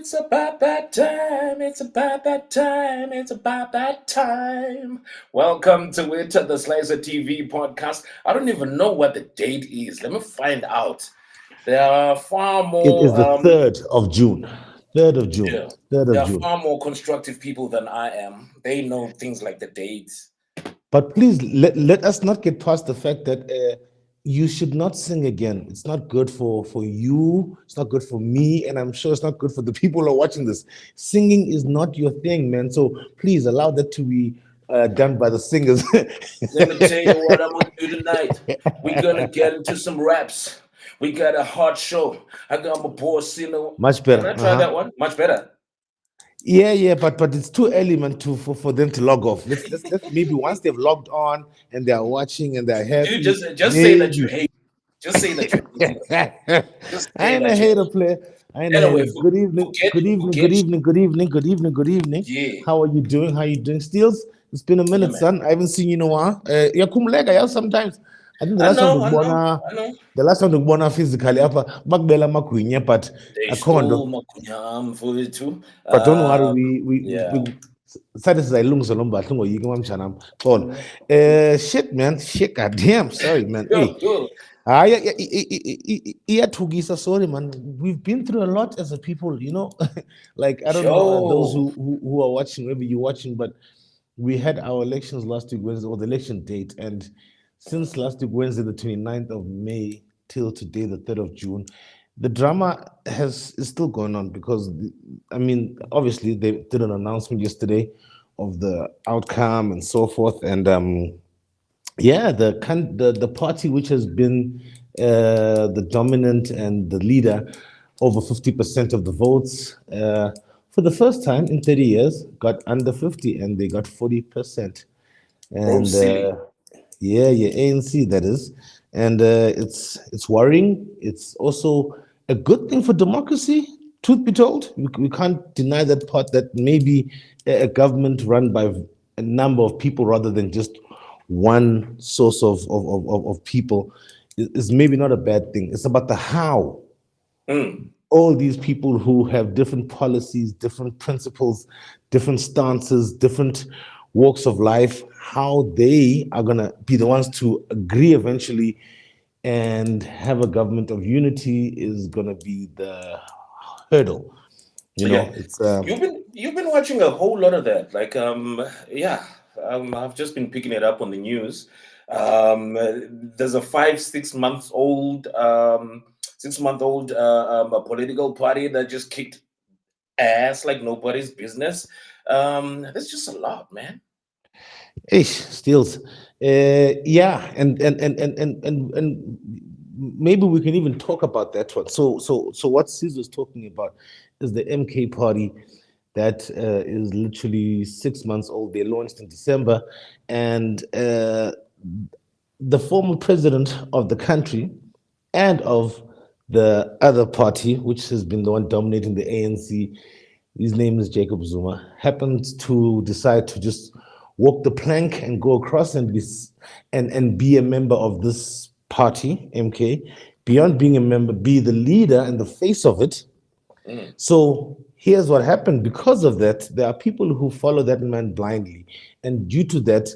It's about that time. It's about that time. It's about that time. Welcome to the Slyso TV podcast. I don't even know what the date is. Let me find out. There are far It is more. the 3rd of June. 3rd of June. Yeah, 3rd there of are June. far more constructive people than I am. They know things like the dates. But please let us not get past the fact that you should not sing again. It's not good for you. It's not good for me. And I'm sure it's not good for the people who are watching this. Singing is not your thing, man. So please allow that to be done by the singers. Let me tell you what I'm gonna do tonight. We're gonna get into some raps. We got a hot show. I got my boy Ceeno. Much Can better. I try that one? Much better. Yeah, but it's too early, man, for them to log off. Let's maybe once they've logged on and they're watching and they're Dude, happy, just say that you maybe. hate. Just say that you hate it. I Just say ain't a that you hater, hate. player. I ain't a hater. Anyway, Good evening, forget good evening, good forget. evening, good evening, good evening, good evening. Yeah, How are you doing? How you doing, Steels? It's been a yeah, minute, man. son. I haven't seen you in a while. Yeah, kumlega, yeah, sometimes. I think I know, I know, I know. the last time we born physically, apa, bakbela makwinya, They a condo. stole my kunyam for it too. But don't worry, Yeah. we satisfy lungs along, but don't you can chanam. All. Shit, man. Shit, goddamn. Sorry, man. Yo, Hey. yo. Yeah, Tugisa, sorry, man. We've been through a lot as a people, like, I don't know those Yo. who are watching, maybe you're watching, but we had our elections last week, Wednesday, or the election date. And since last week, Wednesday, the 29th of May, till today, the 3rd of June, the drama is still going on because, I mean, obviously, they did an announcement yesterday of the outcome and so forth. And yeah, the party which has been the dominant and the leader over 50% of the votes for the first time in 30 years got under 50 and they got 40%. Bro, And silly. yeah, ANC that is. And it's worrying. It's also a good thing for democracy. Truth be told, we can't deny that part that maybe a government run by a number of people rather than just one source of people is maybe not a bad thing. It's about the how. Mm. All these people who have different policies, different principles, different stances, different walks of life, how they are going to be the ones to agree eventually and have a government of unity is going to be the hurdle. Yeah. It's You've been watching a whole lot of that. Like yeah. I've just been picking it up on the news. There's a 5 6 months old 6 month old a political party that just kicked ass like nobody's business. That's just a lot, man. ish steals. Yeah, and maybe we can even talk about that one. So what Sis was talking about is the MK party that is literally 6 months old. They launched in December, and the former president of the country and of the other party, which has been the one dominating the ANC, his name is Jacob Zuma, happened to decide to just walk the plank and go across and be a member of this party, MK. Beyond being a member, be the leader and the face of it. Mm. So here's what happened. Because of that, there are people who follow that man blindly. And due to that,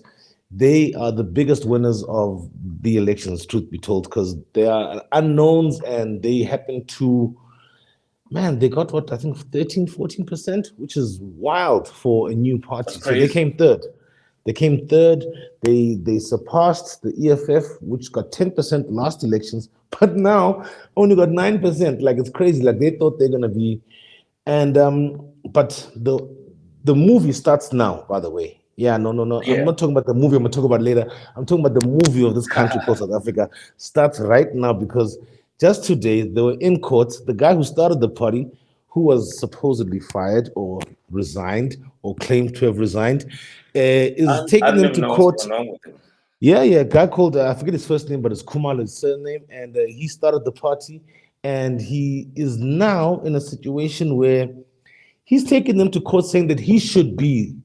they are the biggest winners of the elections, truth be told, because they are unknowns and they happen to, man, they got what, I think 13, 14%, which is wild for a new That's party. So they crazy. came third. They came third. They surpassed the EFF, which got 10% last elections, but now only got 9%. Like it's crazy. Like they thought they're gonna be, and but the movie starts now, by the way. Yeah, no. I'm Yeah. not talking about the movie. I'm gonna talk about later. I'm talking about the movie of this country called South Africa. Starts right now because just today they were in court. The guy who started the party, who was supposedly fired or resigned or claimed to have resigned, is I taking don't them even to know what's court. going on with him. Yeah, guy called I forget his first name, but it's Kumar his surname, and he started the party, and he is now in a situation where he's taking them to court, saying that he should be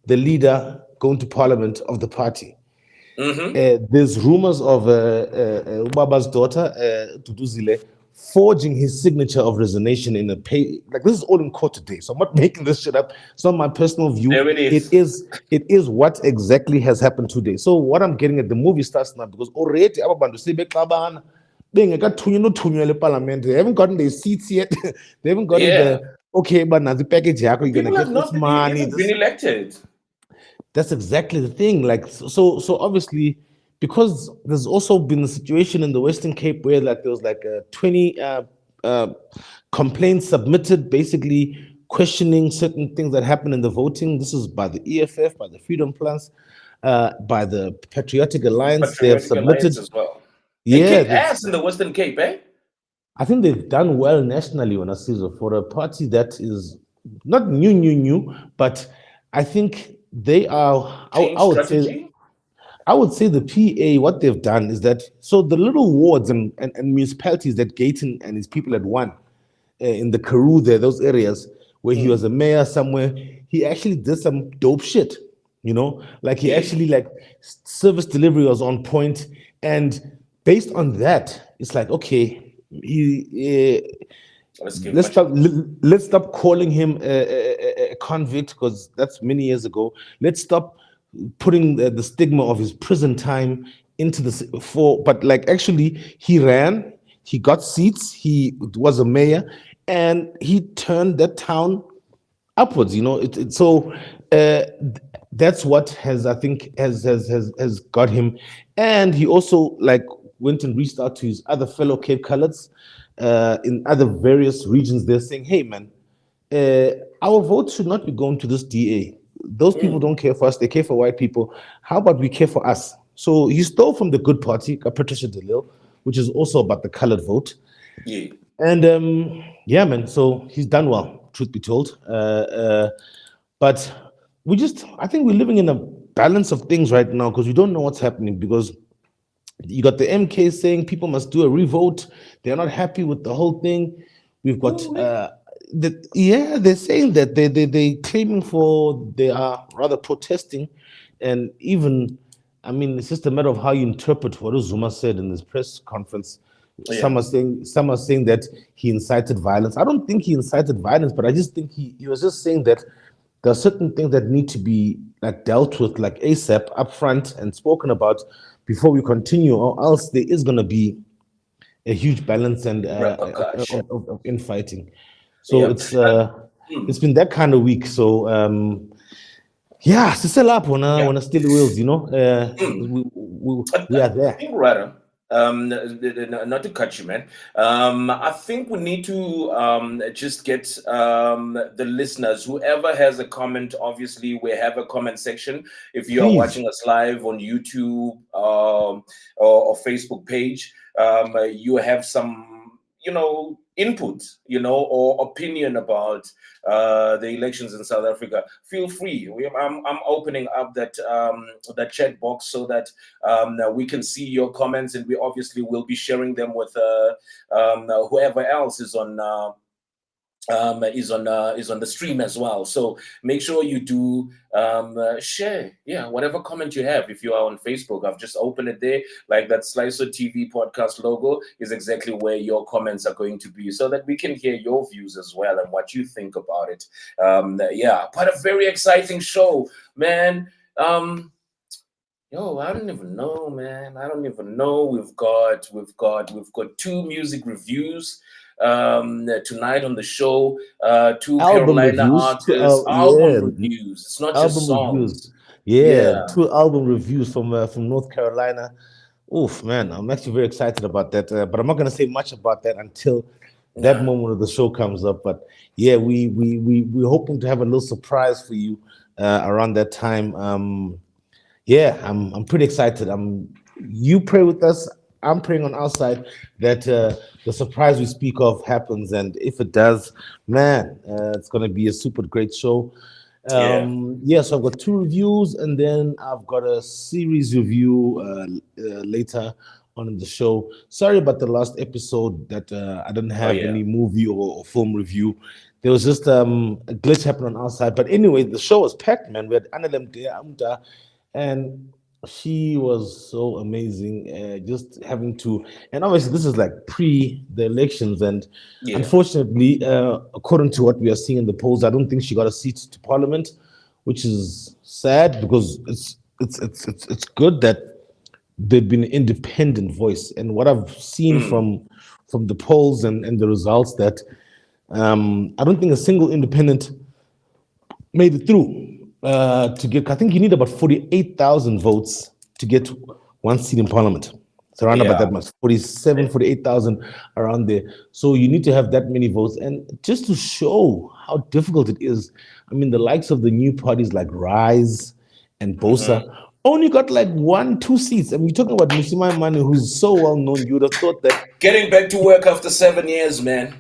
the leader going to parliament of the party. Mm-hmm. There's rumors of Baba's daughter, Duduzile, forging his signature of resignation in a pay. Like this is all in court today, so I'm not making this shit up. It's not my personal view. There it It is. is it is what exactly has happened today. So what I'm getting at, the movie starts now because already abantu sebexabana bengekathunywa nothunywa leparliament. They haven't gotten their seats yet. They haven't gotten Yeah. the okay, but now the package yakho, you're gonna People have get this not money. even been This elected. that's exactly the thing. Like so obviously, because there's also been a situation in the Western Cape where like there was like 20 uh, complaints submitted, basically questioning certain things that happened in the voting. This is by the EFF, by the Freedom Plus, by the Patriotic Alliance. They have Patriotic Alliance submitted. as well. They Yeah, kicked they've, ass in the Western Cape, eh? I think they've done well nationally on a season for a party that is not new, but I think they are. Change strategy. I would say the PA, what they've done is that so the little wards and municipalities that Gayton and his people had won in the Karoo there, those areas where he was a mayor somewhere, he actually did some dope shit. Like he Yeah. actually like service delivery was on point, and based on that, it's like okay, Let's give let's much stop love. let's stop calling him a convict because that's many years ago. Let's stop putting the stigma of his prison time into this for but like actually he ran, he got seats, he was a mayor, and he turned that town upwards. So that's what has I think has got him. And he also like went and reached out to his other fellow Cape Coloureds in other various regions. They're saying, hey man, our vote should not be going to this DA. Those people don't care for us, they care for white people. How about we care for us? So he stole from the good party, Patricia DeLille, which is also about the colored vote. Yeah. And yeah, man. So he's done well, truth be told. But I think we're living in a balance of things right now because we don't know what's happening. Because you got the MK saying people must do a revote. They're not happy with the whole thing. We've got Really? yeah, they're saying that they claiming they are rather protesting, and even I mean it's just a matter of how you interpret what Zuma said in this press conference. Yeah. Some are saying that he incited violence. I don't think he incited violence, but I just think he was just saying that there are certain things that need to be like dealt with like ASAP upfront and spoken about before we continue, or else there is going to be a huge balance and Repercussion. of infighting. So Yeah. it's been that kind of week. So yeah, still up Yeah. when I steal the wheels, Mm. we are I there. think, rather, not to cut you, man. I think we need to just get the listeners, whoever has a comment. Obviously, we have a comment section. If you are Please, watching us live on YouTube or Facebook page, you have some, input, or opinion about the elections in South Africa. Feel free. I'm opening up that chat box so that we can see your comments, and we obviously will be sharing them with whoever else is on the stream as well. So make sure you do share, whatever comment you have. If you are on Facebook, I've just opened it there, like that Slyso TV podcast logo is exactly where your comments are going to be, so that we can hear your views as well and what you think about it. But a very exciting show, man. Yo, I don't even know, man. I don't even know. We've got two music reviews tonight on the show. Two album Carolina reviews, artists, album yeah, reviews. It's not just album reviews. songs. Yeah, Yeah, two album reviews from North Carolina. Oof, man, I'm actually very excited about that. But I'm not gonna say much about that until that nah, moment of the show comes up. But yeah, we're hoping to have a little surprise for you around that time. Yeah, I'm pretty excited. You pray with us. I'm praying on our side that the surprise we speak of happens, and if it does, man, it's gonna be a super great show. yeah, Yeah, so I've got two reviews, and then I've got a series review later on in the show. Sorry about the last episode that I didn't oh have yeah, any movie or film review. There was just a glitch happened on our side. But anyway, the show was packed, man. We had Annalem there, Amda, and she was so amazing. Just having to, and obviously this is like pre the elections, and Yeah. unfortunately, according to what we are seeing in the polls, I don't think she got a seat to parliament, which is sad because it's good that they've been an independent voice. And what I've seen Mm. from the polls and the results that I don't think a single independent made it through to get. I think you need about 48,000 votes to get one seat in parliament. It's around about Yeah. that much, 47, 48,000 around there. So you need to have that many votes. And just to show how difficult it is, I mean, the likes of the new parties like Rise and Hmm. Bosa only got like one, two seats. I mean, you're talking about Musimai Mane, who's so well known. You would have thought that Getting back to work after 7 years, man.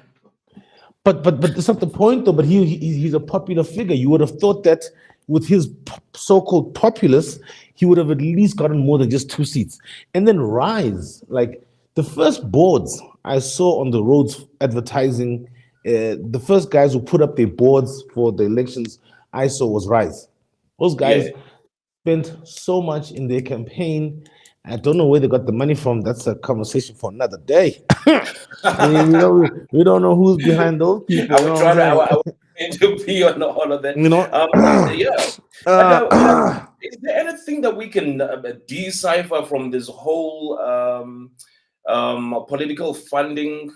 but that's not the point though. But he's a popular figure. You would have thought that with his so-called populace, he would have at least gotten more than just two seats. And then Rise, like the first boards I saw on the roads advertising, the first guys who put up their boards for the elections I saw was Rise. Those Yeah. guys spent so much in their campaign. I don't know where they got the money from. That's a conversation for another day. I mean, we don't know who's behind those people. I You would know what I'm try to. saying? I would need to be on all of that. You know, Yeah. But is there anything that we can decipher from this whole political funding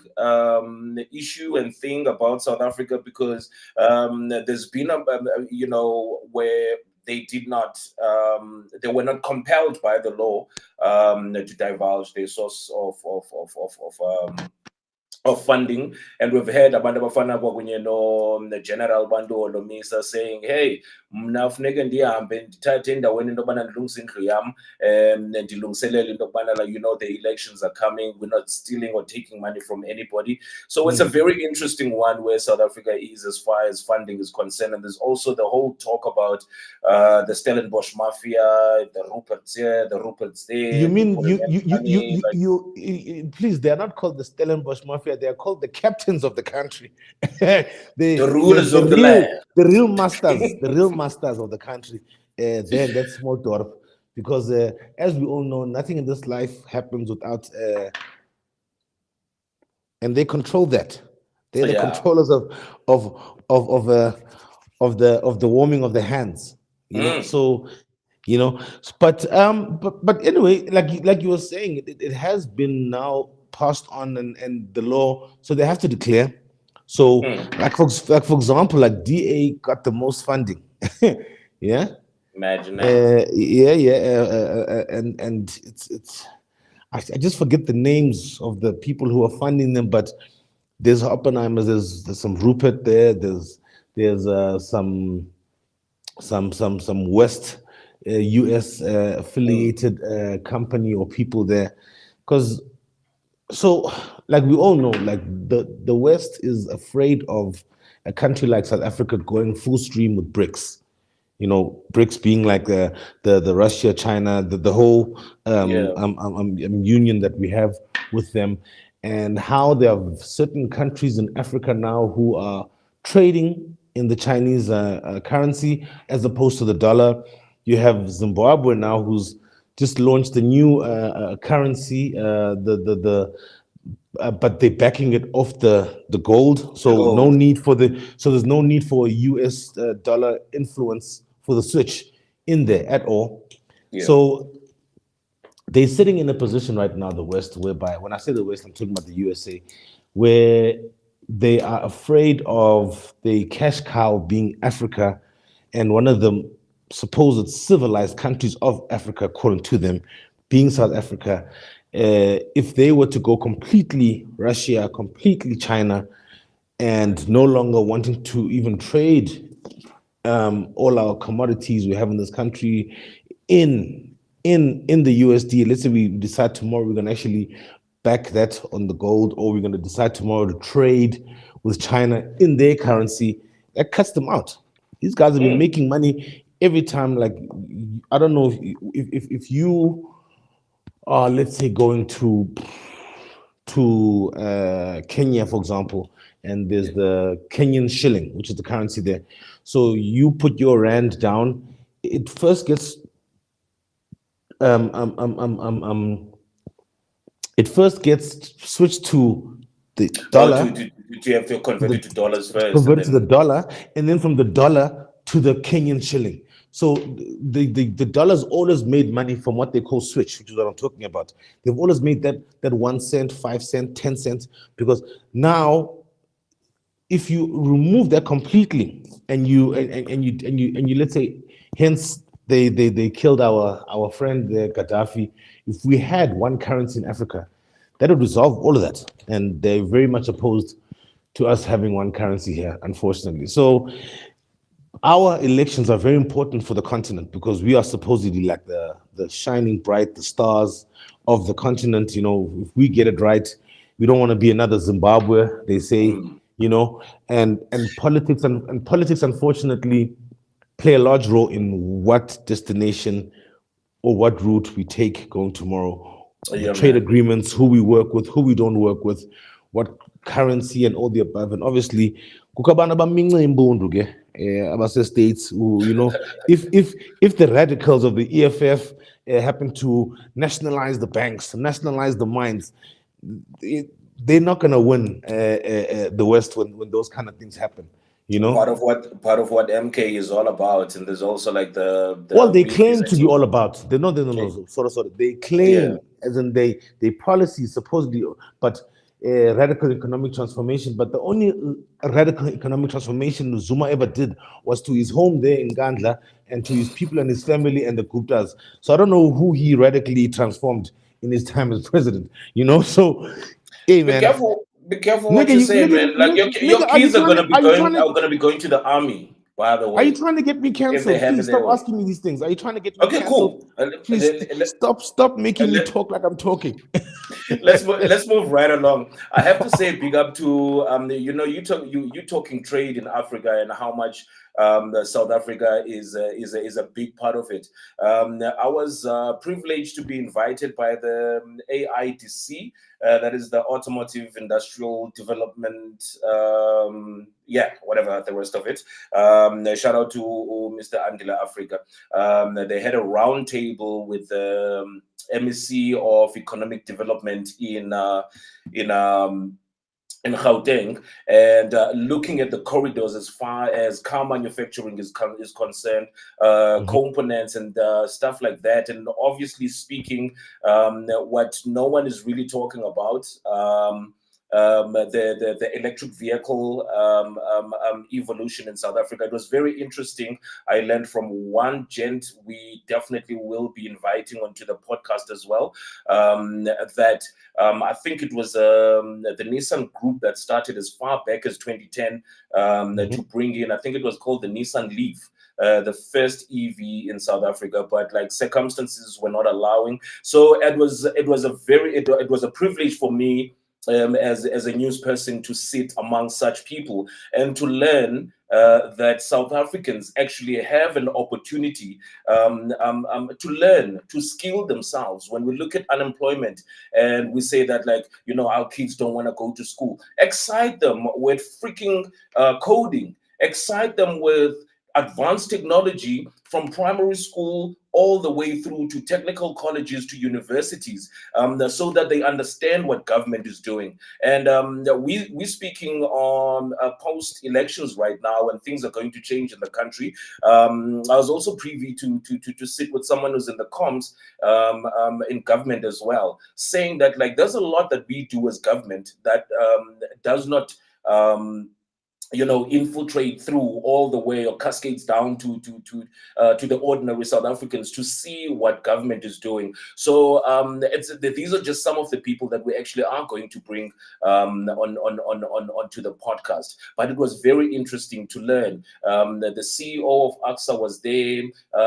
issue and thing about South Africa? Because there's been where they did not, they were not compelled by the law to divulge their source of funding. And we've heard abantu abafana kwakunye General Bandolo Misa saying, hey, mna funeke ndihambe ndithathe endaweni into yobana ndilungise indlu yam ndilungiselele into yokubana, like, the elections are coming, we're not stealing or taking money from anybody. So it's a very interesting one where South Africa is as far as funding is concerned. And there's also the whole talk about the Stellenbosch mafia, the Rupert's here, the Rupert's you there, they mean put in money, like please, they are not called the Stellenbosch Mafia, they are called the captains of the country. the, the the rulers the of the real land. the real masters of the country. Then that's small dwarf. Because as we all know, nothing in this life happens without and they control that. They're the Yeah. controllers of of of uh, of the warming of the hands. You know, Mm. so but anyway, like you were saying, it has been now passed on, and the law, so they have to declare. So Mm. like for example, like DA got the most funding. Yeah. Imagine that. And it's I just forget the names of the people who are funding them, but there's Oppenheimers, there's some Rupert there, there's some West US Mm. affiliated company or people there, because so like we all know, like the West is afraid of a country like South Africa going full stream with BRICS. BRICS being like the Russia, China, the whole Yeah. union that we have with them, and how there are certain countries in Africa now who are trading in the Chinese currency as opposed to the dollar. You have Zimbabwe now, who's just launched a new currency, but they're backing it off the gold, The so no gold. need for so there's no need for a US dollar influence for the switch in there at all. Yeah. So they're sitting in a position right now, the West, whereby when I say the West, I'm talking about the USA, where they are afraid of the cash cow being Africa, and one of the supposed civilized countries of Africa, according to them, being South Africa. If they were to go completely Russia, completely China, and no longer wanting to even trade all our commodities we have in this country in in the USD. Let's say we decide tomorrow we're gonna actually back that on the gold, or we're gonna decide tomorrow to trade with China in their currency. That cuts them out. These guys have been Mm. making money every time. Like I don't know if you are, let's say, going to Kenya, for example, and there's Yeah. the Kenyan shilling, which is the currency there. So you put your rand down, it first gets um, um, um, um, um, um, it first gets switched to the Oh, dollar, to have to convert the it to dollars first, and convert to the then dollar, and then from the dollar to the Kenyan shilling. So the dollar's always made money from what they call switch, which is what I'm talking about. They've always made that 1 cent, 5 cent, 10 cents, because now if you remove that completely and you let's say, hence they killed our friend Gaddafi. If we had one currency in Africa, that would resolve all of that, and they're very much opposed to us having one currency here, unfortunately. So our elections are very important for the continent because we are supposedly like the shining bright, the stars of the continent. If we get it right, we don't want to be another Zimbabwe, they say. mm, And politics unfortunately play a large role in what destination or what route we take going tomorrow. The yeah, trade man. agreements, who we work with, who we don't work with, what currency, and all the above. And obviously, kukabana bamince imbundu ke abase states who, if the radicals of the EFF happen to nationalize the banks, nationalize the mines, it, they're not going to win the West when those kind of things happen. You know, Part of what MK is all about, and there's also like Well, the they beef is claim that to be he, all about. They no, no, no, eh, no. Sorry. They yeah, claim, as in they policy supposedly, but radical economic transformation. But the only radical economic transformation Zuma ever did was to his home there in Gandla and to his people and his family and the Guptas. So I don't know who he radically transformed in his time as president. So, hey be man, careful. Be careful what nigga, you you say, nigga, man. Like your nigga, kids are to gonna be going to the army. By the are you way, trying to get me if they canceled? have Please it their stop way. asking me these things. Are you trying to get me Okay, canceled? cool. Please stop making me talk like I'm talking. Let's move right along. I have to say big up to you talking trade in Africa and how much South Africa is a big part of it. I was privileged to be invited by the AIDC, that is the Automotive Industrial Development, yeah, whatever the rest of it. Shout out to Mr. Andila Africa. They had a roundtable with MEC of Economic Development in in Gauteng, and looking at the corridors as far as car manufacturing is concerned, Mhm. components and stuff like that, and obviously speaking, what no one is really talking about. The electric vehicle evolution in South Africa. It was very interesting. I learned from one gent we definitely will be inviting onto the podcast as well. That I think it was the Nissan group that started as far back as 2010 to Mhm. bring in, I think it was called the Nissan Leaf. The first EV in South Africa, but like circumstances were not allowing. So it was a privilege for me as a news person to sit among such people and to learn that South Africans actually have an opportunity to learn, to skill themselves. When we look at unemployment and we say that, like, our kids don't want to go to school, excite them with freaking coding, excite them with advanced technology from primary school all the way through to technical colleges to universities, so that they understand what government is doing. And we're speaking on post elections right now, and things are going to change in the country. I was also privy to sit with someone who's in the comms in government as well, saying that, like, there's a lot that we do as government that does not. Infiltrate through all the way or cascades down to the ordinary South Africans to see what government is doing. So these are just some of the people that we actually are going to bring onto the podcast. But it was very interesting to learn. That the CEO of AXA was there.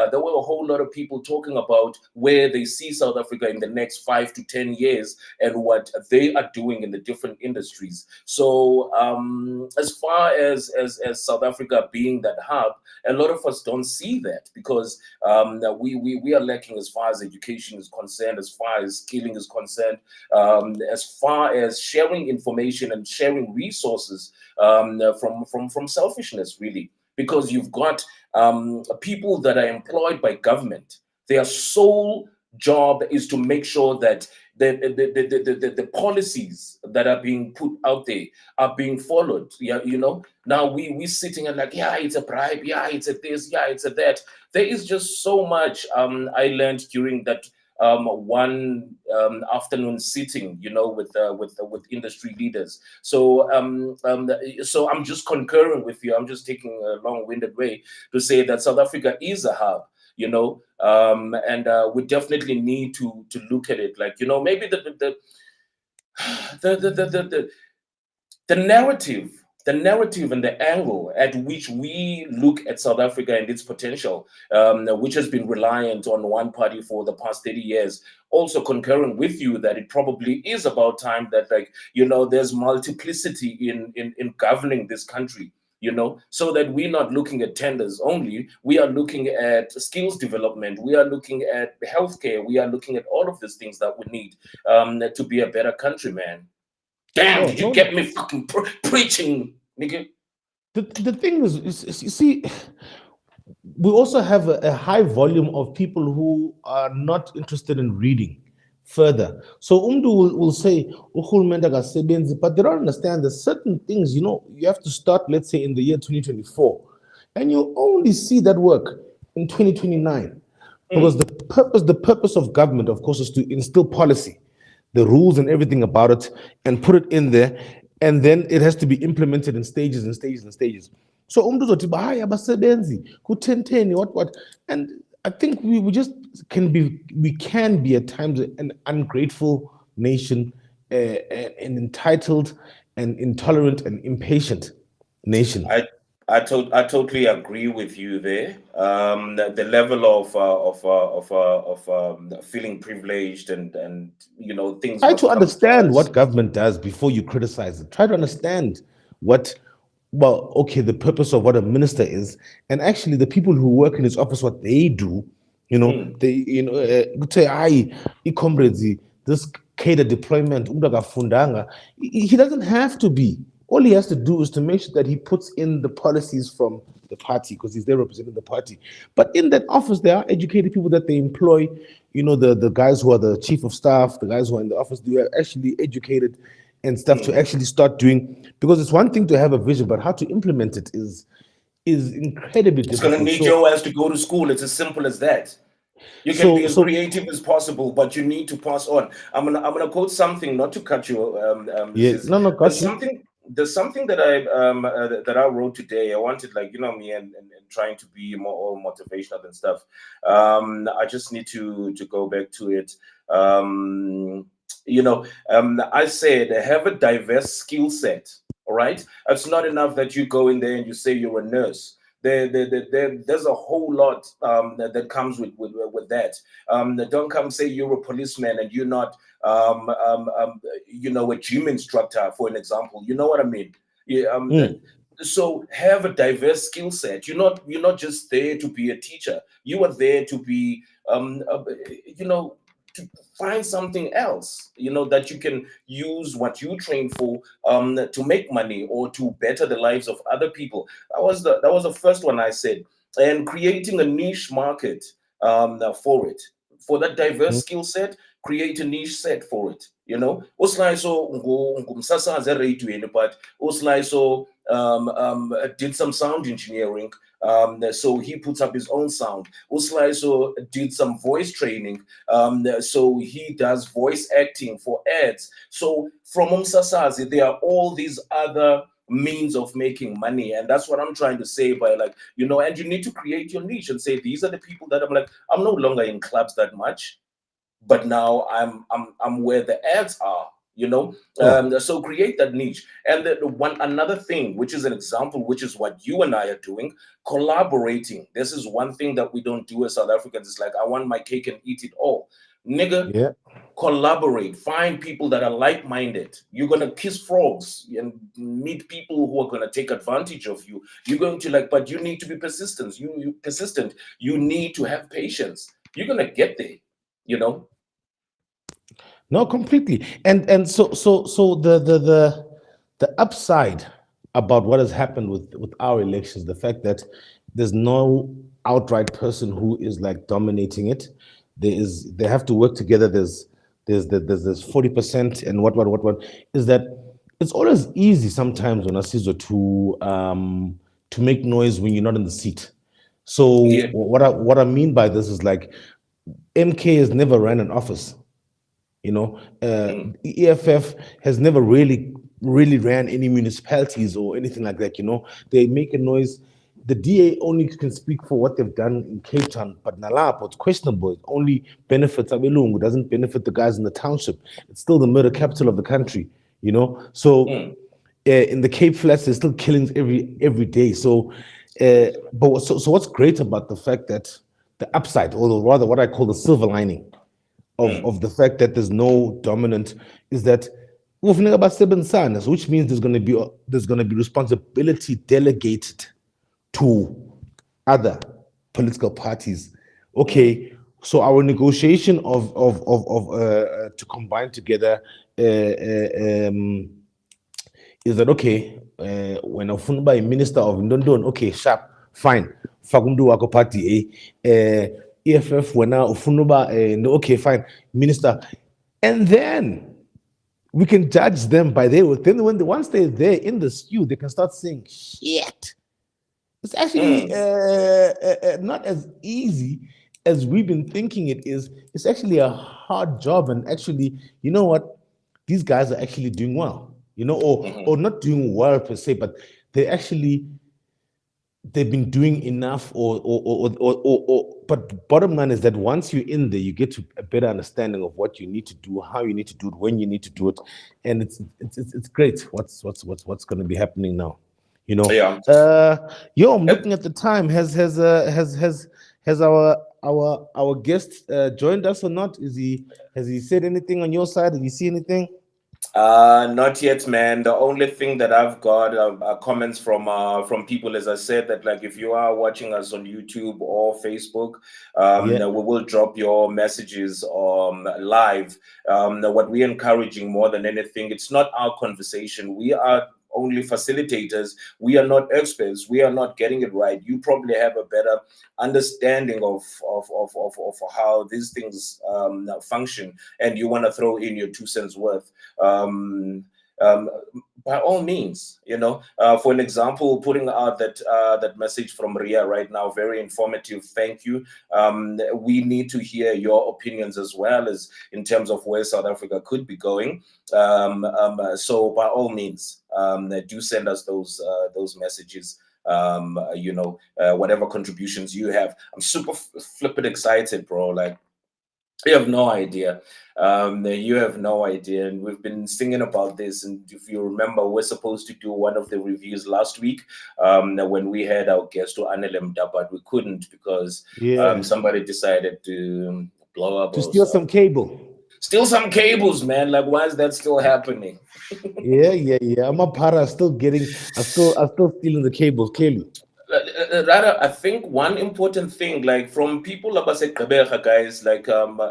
There were a whole lot of people talking about where they see South Africa in the next 5 to 10 years and what they are doing in the different industries. So as far as South Africa being that hub, a lot of us don't see that because we are lacking as far as education is concerned, as far as skilling is concerned, as far as sharing information and sharing resources from selfishness, really, because you've got people that are employed by government. Their sole job is to make sure that the policies that are being put out there are being followed. Yeah, now we sitting and like, yeah, it's a bribe, yeah, it's a this, yeah, it's a that. There is just so much I learned during that one afternoon sitting, with industry leaders. So I'm just concurring with you. I'm just taking a long-winded way to say that South Africa is a hub, and we definitely need to look at it, like, maybe the the, the, the, the the narrative and the angle at which we look at South Africa and its potential, which has been reliant on one party for the past 30 years. Also concurring with you that it probably is about time that, like, there's multiplicity in governing this country. So that we're not looking at tenders only, we are looking at skills development, we are looking at healthcare, we are looking at all of these things that we need to be a better country, man. Damn, No, did you no, get no. me fucking preaching, nigga? The thing is, you see, we also have a high volume of people who are not interested in reading further. So Umdu will say, "Uhulumende akasebenzi," but they don't understand that certain things, you have to start, let's say, in the year 2024, and you only see that work in 2029. Because Mm, the purpose of government, of course, is to instill policy, the rules and everything about it, and put it in there, and then it has to be implemented in stages and stages and stages. So umntu uzothi hayi abasebenzi ku-10 what, and I think we just can be at times an ungrateful nation, an entitled and intolerant and impatient nation. I totally agree with you there. The level of feeling privileged and things Try to must come to understand us. what government does before you criticize it. Try to understand what, well, okay, the purpose of what a minister is, and actually the people who work in his office, what they do. Mm, Say, "Aye, comrades, this cadre deployment, fundanga." He doesn't have to be. All he has to do is to make sure that he puts in the policies from the party because he's there representing the party. But in that office, there are educated people that they employ. The guys who are the chief of staff, the guys who are in the office, they are actually educated and stuff to mm. actually start doing. Because it's one thing to have a vision, but how to implement it is incredibly It's gonna difficult. need So, your ass to go to school. It's as simple as that. You can be so, as so, creative as possible, but you need to pass on. I'm gonna quote something, not to cut you, yeah, Ziz. no, no, got There's you. something there's something that I wrote today. I wanted, like, me and trying to be more motivational and stuff. I just need to go back to it. I said have a diverse skill set. All right, it's not enough that you go in there and you say you're a nurse. There's a whole lot that comes with that. Don't come say you're a policeman and you're not, a gym instructor, for an example. You know what I mean? Yeah, Mm. so have a diverse skill set. You're not just there to be a teacher. You are there to be, to find something else, that you can use what you train for, to make money or to better the lives of other people. That was the first one I said. And creating a niche market, for it, for that diverse skill set. Create a niche set for it. Uslyso ngumsasazi ereyidweni, but Uslyso did some sound engineering. So he puts up his own sound. Uslyso did some voice training. So he does voice acting for ads. So from Umsasazi, there are all these other means of making money, and that's what I'm trying to say by, like, and you need to create your niche and say these are the people that I'm no longer in clubs that much, but now I'm where the ads are. Sure. So create that niche. And the one another thing, which is an example, which is what you and I are doing, collaborating. This is one thing that we don't do as South Africans. It's like, I want my cake and eat it all, nigga. Yeah. Collaborate, find people that are like-minded. You're going to kiss frogs and meet people who are going to take advantage of you. You're going to, like, but you need to be persistent. You persistent. You need to have patience. You're going to get there, you know No, completely. And so the upside about what has happened with our elections, the fact that there's no outright person who is like dominating it. they have to work together. There's this 40% and what is that it's always easy sometimes on Asizo to make noise when you're not in the seat. So Yeah. what I mean by this is like MK has never ran an office. Mm, EFF has never really ran any municipalities or anything like that. They make a noise. The DA only can speak for what they've done in Cape Town, but Nalapa, it's questionable. It only benefits Abelungu, doesn't benefit the guys in the township. It's still the murder capital of the country. So mm, in the Cape Flats, there's still killings every day. So what's great about the fact that the upside, or rather what I call the silver lining mm, of the fact that there's no dominant, is that kufuneka basebenzisane, which means there's gonna be responsibility delegated to other political parties. mm, Okay, so our negotiation of to combine together is that okay? When ufuna uba minister of Ndondon, okay, sharp, fine. Fakumdu wako party EFF wena ufuna uba okay, fine, minister, and then we can judge them by their work. Then once they're there in the stew, they can start saying shit. It's actually mm, not as easy as we've been thinking it is. It's actually a hard job, and actually, you know what? These guys are actually doing well. Or mhm. not doing well per se, but they actually they've been doing enough. But bottom line is that once you're in there, you get to a better understanding of what you need to do, how you need to do it, when you need to do it, and it's great. What's going to be happening now? You know, Yeah. uh, yo, I'm Yep. looking at the time. Has our guest joined us or not? Has he said anything on your side? Did you see anything? Not yet, man. The only thing that I've got are comments from people, as I said, that like if you are watching us on YouTube or Facebook, Yeah, we will drop your messages live. What we're encouraging more than anything, it's not our conversation. We are only facilitators. We are not experts. We are not getting it right. You probably have a better understanding of how these things function, and you want to throw in your 2 cents worth. um, um, by all means, for an example, putting out that message from Ria right now, very informative. Thank you. We need to hear your opinions as well as in terms of where South Africa could be going. So by all means, do send us those messages. Whatever contributions you have, I'm super flippin' excited, bro. Like, you have no idea. You have no idea. And we've been singing about this. And if you remember, we're supposed to do one of the reviews last week when we had our guest to Anelem, but we couldn't because yeah. somebody decided to blow up To or steal so. some cable. Still some cables, man. Like, why is that still happening? Yeah. I'm a para still getting. I still stealing the cables clearly. Rather, I think one important thing, like from people like I said, guys, like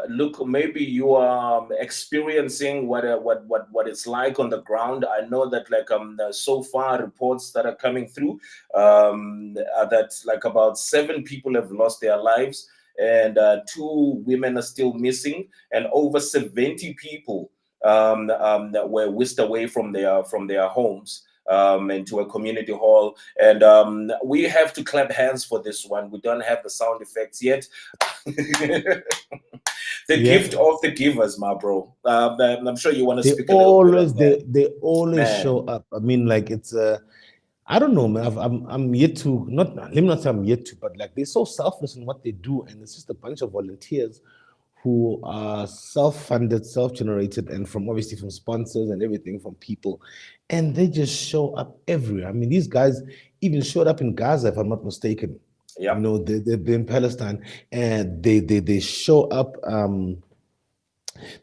look, maybe you are experiencing what it's like on the ground. I know that like so far reports that are coming through are that like about 7 people have lost their lives, and 2 women are still missing, and over 70 people that were whisked away from their homes into a community hall. And we have to clap hands for this one. We don't have the sound effects yet. The Yeah. gift of the givers, my bro. I'm sure you want to They speak a little bit on always that, they always show man. up. I mean, like it's I don't know, man. I'm yet to not let me not say I'm yet to, but like they're so selfless in what they do, and it's just a bunch of volunteers who are self-funded, self-generated, and from obviously from sponsors and everything from people, and they just show up everywhere. I mean, these guys even showed up in Gaza, if I'm not mistaken. Yep. They've been in Palestine, and they show up.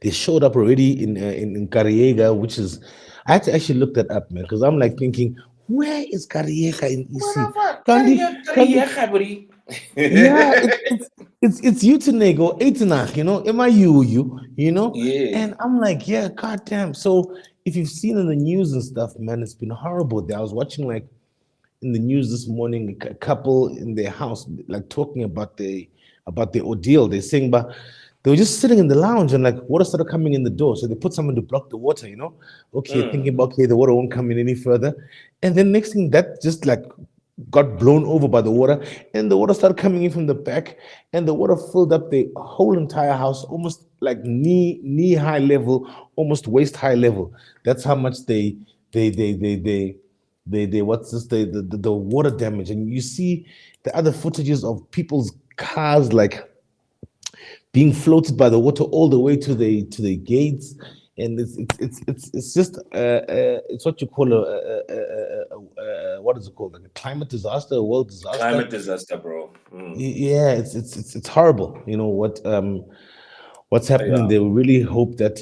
They showed up already in Cariega, which is I had to actually look that up, man, because I'm like thinking, where is Cariega in EC? Whatever. Kandi, yeah, it's Utenego, Etenach, MIU, Yeah. and I'm like, yeah, goddamn. So if you've seen in the news and stuff, man, it's been horrible. There, I was watching like in the news this morning, a couple in their house like talking about the ordeal. They're saying, but they were just sitting in the lounge and like water started coming in the door. So they put someone to block the water, Okay, thinking Mm. about okay, the water won't come in any further. And then next thing that just like got blown over by the water, and the water started coming in from the back, and the water filled up the whole entire house, almost like knee high level, almost waist high level. That's how much they what's this the water damage. And you see the other footages of people's cars like being floated by the water all the way to the gates. And it's just it's what you call what is it called, like a climate disaster, a world disaster. Climate disaster, bro. Mm. Yeah, it's horrible. What's happening. Yeah, They really hope that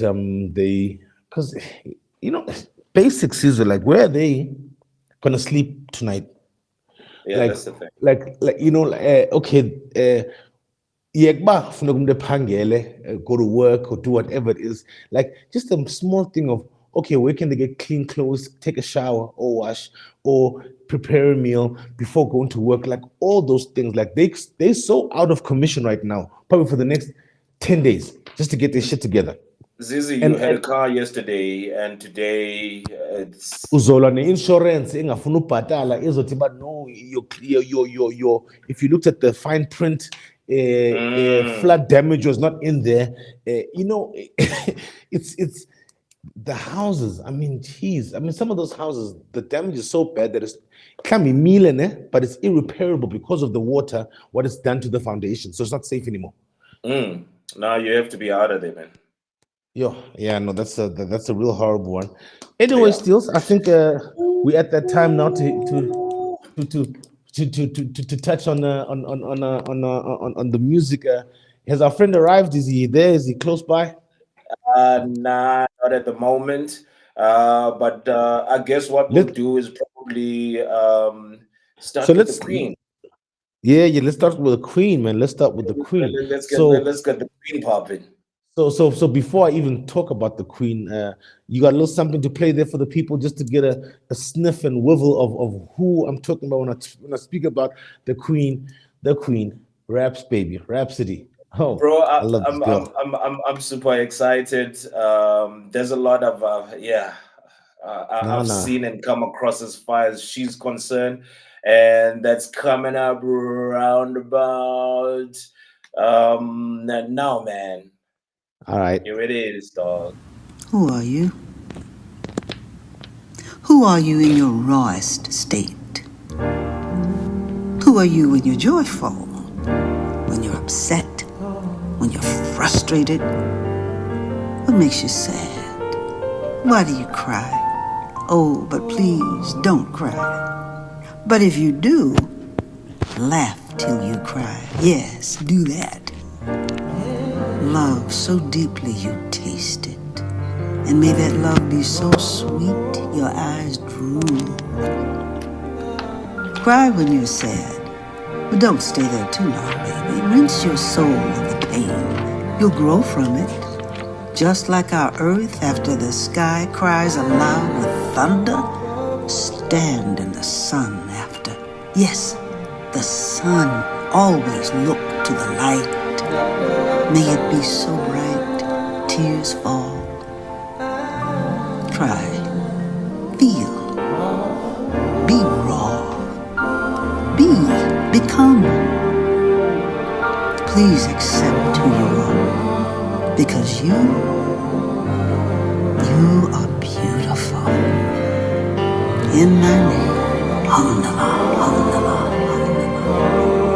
they, because you know basics is like, where are they gonna sleep tonight? yeah, like that's the thing. okay, yekba funeka umuntu ephangele, go to work or do whatever it is, like just a small thing of, okay, where can they get clean clothes, take a shower or wash or prepare a meal before going to work, like all those things, like they're so out of commission right now, probably for the next 10 days, just to get their shit together. Zizi, you had And a car yesterday, and today it's uzola ne-insurance engafuna ubhatala izothi, but no, if you looked at the fine print, mm, flood damage was not in there. It's the houses. I mean, geez, I mean, some of those houses, the damage is so bad that it can be million, but it's irreparable because of the water, what it's done to the foundation. So it's not safe anymore. mm. Now you have to be out of there, man. Yo, yeah, no, that's a real horrible one. Anyway, Yeah. Steels, I think we're at that time now Ooh. to to to touch on the music. Has our friend arrived? Is he there? Is he close by? Nah, not at the moment. But I guess what we'll Let do is probably so start with the let's Queen. yeah, let's start with the Queen, man. Let's start with the Queen. Let's get the Queen popping. So before I even talk about the Queen, you got a little something to play there for the people, just to get a sniff and wivel of who I'm talking about when I speak about the Queen, Raps baby, Rhapsody. Oh, Bro, I love this girl. I'm super excited. There's a lot of yeah, Nah, I've nah. seen and come across as far as she's concerned, and that's coming up round about now, man. All right. Here it is, dog. Who are you? Who are you in your rawest state? Who are you when you're joyful? When you're upset? When you're frustrated? What makes you sad? Why do you cry? Oh, but please don't cry. But if you do, laugh till you cry. Yes, do that. Love so deeply you taste it. And may that love be so sweet your eyes drool. Cry when you're sad, but don't stay there too long, baby. Rinse your soul of the pain. You'll grow from it. Just like our earth after the sky cries aloud with thunder, stand in the sun after. Yes, the sun. Always look to the light. May it be so bright, tears fall. Cry, feel, be raw, become. Please accept who you are, because you are beautiful. In my name, Alhamdulillah, Alhamdulillah, Alhamdulillah.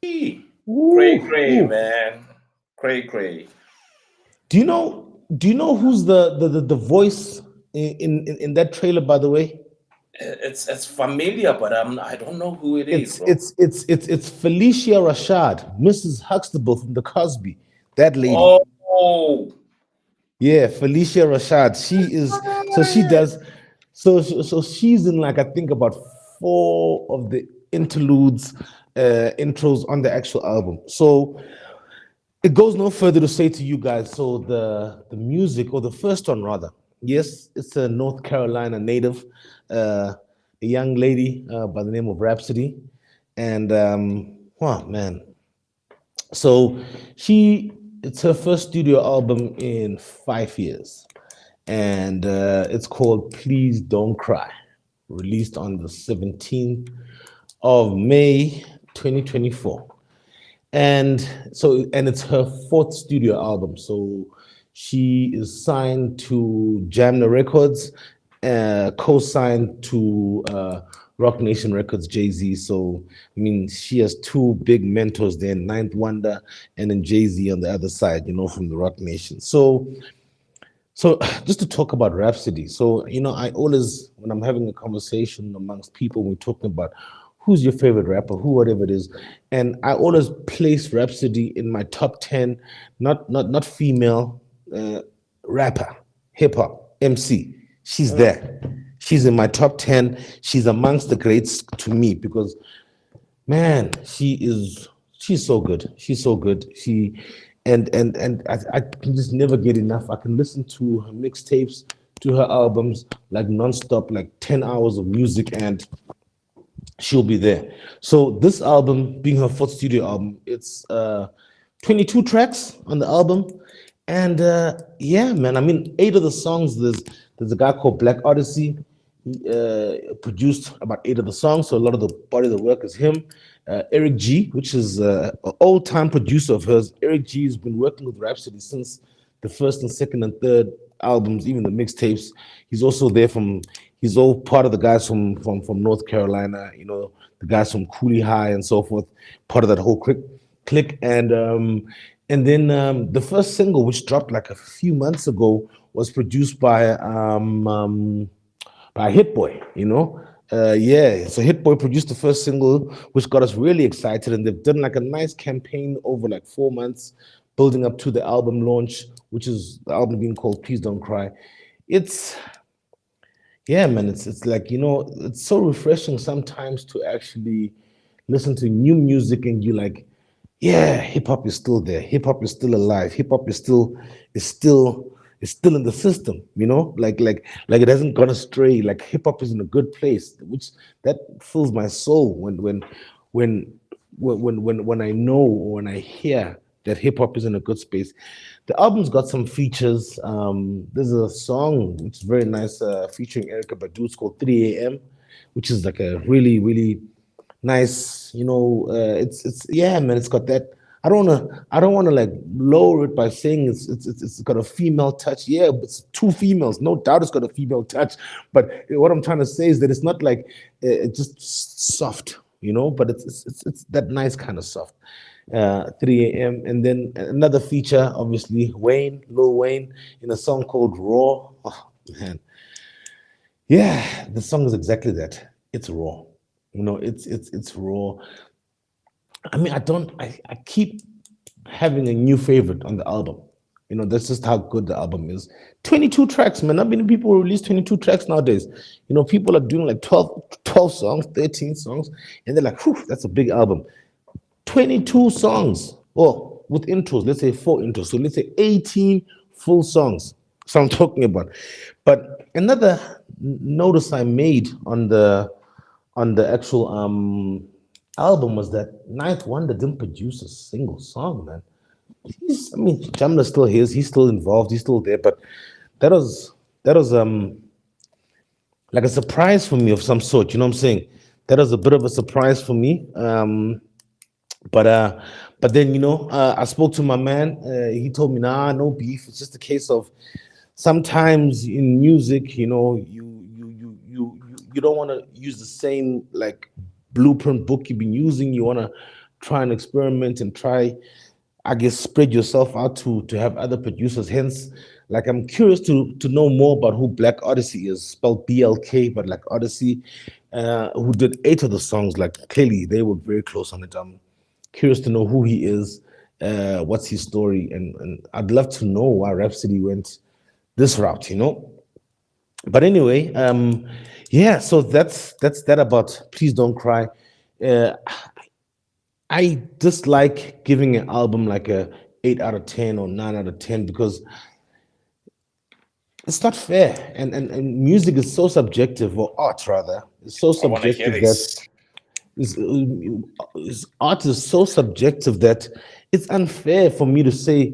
Eee. Cray, Ooh, cray, ooh. man. Cray, cray. Do you know who's the voice in that trailer, by the way? It's familiar, but I don't know who it is, It's bro. it's it's it's it's Felicia Rashad, Mrs. Huxtable from the Cosby. That Oh, lady. Oh, Yeah, Felicia Rashad. She is so she does so she's in like I think about four of the interludes, intros on the actual album. So it goes no further to say to you guys. So the music or the first one rather, yes, it's a North Carolina native, a young lady by the name of Rhapsody, and oh man, so she it's her first studio album in 5 years, and it's called Please Don't Cry, released on the 17th of May 2024. And so and it's her fourth studio album. So she is signed to Jamna Records, co-signed to Rock Nation Records, Jay-Z. So I mean she has two big mentors there, Ninth Wonder and then Jay-Z on the other side, from the Rock Nation. So just to talk about Rhapsody. So, I always, when I'm having a conversation amongst people, we're talking about who's your favorite rapper, who, whatever it is. And I always place Rhapsody in my top 10, not female, rapper, hip hop, MC. She's there. She's in my top 10. She's amongst the greats to me because man, she's so good. She's so good. I can just never get enough. I can listen to her mixtapes, to her albums like nonstop, like 10 hours of music, and she'll be there. So this album, being her fourth studio album, it's 22 tracks on the album, and yeah, man. I mean, eight of the songs. There's a guy called Black Odyssey. He produced about eight of the songs, so a lot of the body of the work is him. Eric G, which is an old-time producer of hers. Eric G has been working with Rhapsody since the first and second and third albums, even the mixtapes. He's also there from. He's all part of the guys from North Carolina. The guys from Cooley High and so forth. Part of that whole click. And then the first single, which dropped like a few months ago, was produced by Hit Boy, yeah. So Hit Boy produced the first single, which got us really excited, and they've done like a nice campaign over like 4 months, building up to the album launch, which is the album being called Please Don't Cry. It's yeah, man. It's like it's so refreshing sometimes to actually listen to new music and you like, yeah, hip hop is still there. Hip hop is still alive. Hip hop is still is still in the system. Like it hasn't gone astray. Like hip hop is in a good place, which that fills my soul when when I know or when I hear that hip hop is in a good space. The album's got some features. There's a song which is very nice, featuring Erica Badu. It's called 3 a.m., which is like a really nice. It's yeah, man. It's got that. I don't wanna like lower it by saying it's got a female touch. Yeah, but it's two females, no doubt. It's got a female touch. But what I'm trying to say is that it's not like it's just soft, but it's that nice kind of soft. 3 a.m. And then another feature, obviously, Lil Wayne, in a song called Raw. Oh, man. Yeah, the song is exactly that. It's raw. It's raw. I mean, I keep having a new favorite on the album. That's just how good the album is. 22 tracks, man. Not many people release 22 tracks nowadays. People are doing like 12 songs, 13 songs, and they're like, whew, that's a big album. 22 songs, or with intros, let's say 4 intros. So let's say 18 full songs. So I'm talking about. But another notice I made on the actual album was that Ninth Wonder didn't produce a single song, man. I mean, Jamla's still his, he's still involved, he's still there, but that was like a surprise for me of some sort, you know what I'm saying? That was a bit of a surprise for me. But then I spoke to my man. He told me, nah, no beef. It's just a case of sometimes in music, you don't want to use the same like blueprint book you've been using. You want to try and experiment and try, I guess, spread yourself out to have other producers. Hence, like I'm curious to know more about who Black Odyssey is, spelled BLK, but like Odyssey, who did eight of the songs. Like clearly they were very close on it. I'm curious to know who he is what's his story, and I'd love to know why Rhapsody went this route, you know. But anyway, yeah. So that's that about Please Don't Cry. Uh, I dislike giving an album like a 8 out of 10 or 9 out of 10 because it's not fair, and music is so subjective, or art rather, is so I want to hear subjective that this. is art is so subjective that it's unfair for me to say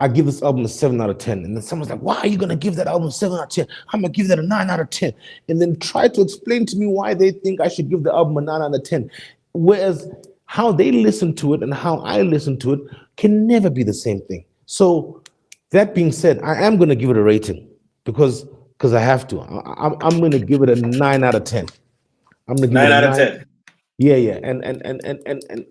I give this album a 7 out of 10, and then someone's like, "Why are you gonna give that album a 7 out of 10? I'm gonna give that a 9 out of 10," and then try to explain to me why they think I should give the album a 9 out of 10, whereas how they listen to it and how I listen to it can never be the same thing. So that being said, I am gonna give it a rating because I have to. I'm gonna give it a 9 out of 10. I'm gonna give it Nine a out of nine. 10. Yeah, yeah, and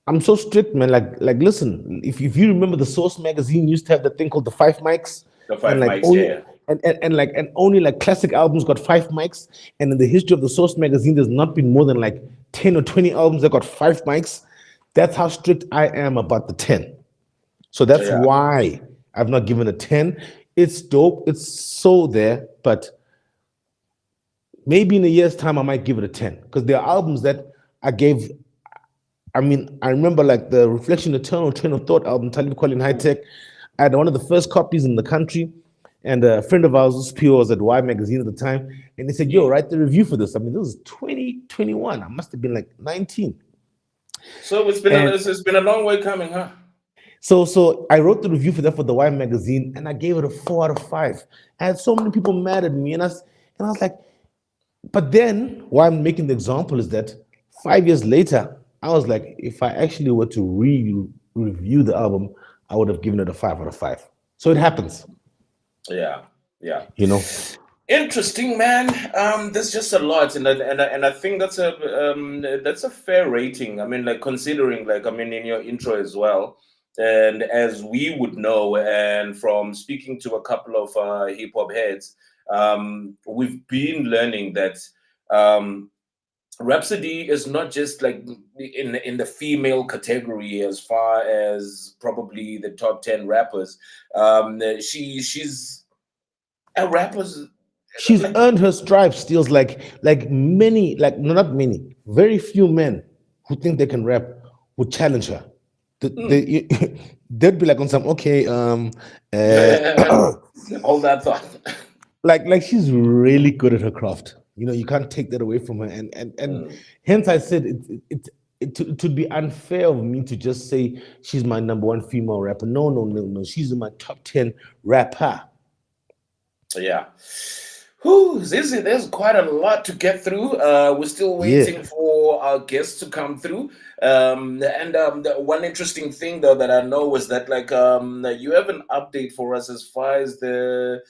I'm so strict, man. Like, listen, if you remember, the Source magazine used to have that thing called the 5 mics, The and five like mics, only yeah. and only like classic albums got 5 mics, and in the history of the Source magazine, there's not been more than like 10 or 20 albums that got 5 mics. That's how strict I am about the 10. So that's Yeah. why I've not given a 10. It's dope. It's so there, but maybe in a year's time I might give it a 10 because there are albums that I gave. I mean, I remember like the Reflection Eternal Train of Thought album, Talib Kweli High Tech. I had one of the first copies in the country, and a friend of ours, P.O., was at Y Magazine at the time, and he said, "Yo, Yeah. write the review for this." I mean, this was 2021. I must have been like 19. So And it's been a long way coming, huh? so I wrote the review for that for the Y Magazine, and I gave it a 4 out of 5. I had so many people mad at me, and I was like, but then why I'm making the example is that 5 years later, I was like, if I actually were to review the album, I would have given it a 5 out of 5. So it happens, Yeah. Yeah. you know. Interesting, man. There's just a lot, and I think that's a fair rating. I mean, like considering, like I mean, in your intro as well, and as we would know, and from speaking to a couple of hip hop heads, we've been learning that um, Rhapsody is not just like in the female category as far as probably the top 10 rappers. She's a rapper's She's like. earned her stripes, steals like many, like no, not many, very few men who think they can rap would challenge her. They, they'd be like on some okay, uh, Hold that thought. like she's really good at her craft. You know, you can't take that away from her, and Mm. hence I said it would be unfair of me to just say she's my number one female rapper. No, no, no, no. She's in my top 10 rapper. Yeah. Whew, there's quite a lot to get through. We're still Yeah. waiting for our guests to come through. And the one interesting thing though that I know was that like you have an update for us as far as the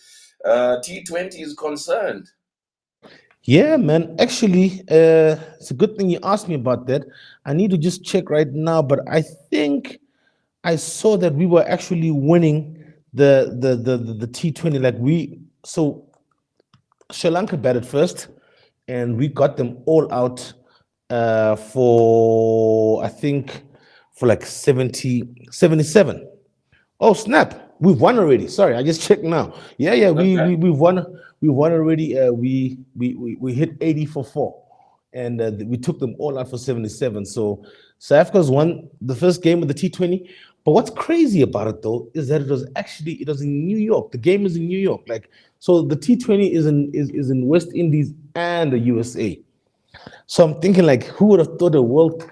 T20 is concerned. Yeah, man. Actually, it's a good thing you asked me about that. I need to just check right now, but I think I saw that we were actually winning the T20. Like so Sri Lanka batted first, and we got them all out for I think for like 77. Oh snap! We've won already. Sorry, I just checked now. Yeah, yeah, Okay. we've won. We won already. We hit 80 for 4, and we took them all out for 77. So South Africa's won the first game of the T20. But what's crazy about it though is that it was in New York. The game is in New York. Like so, the T20 is in West Indies and the USA. So I'm thinking like, who would have thought a World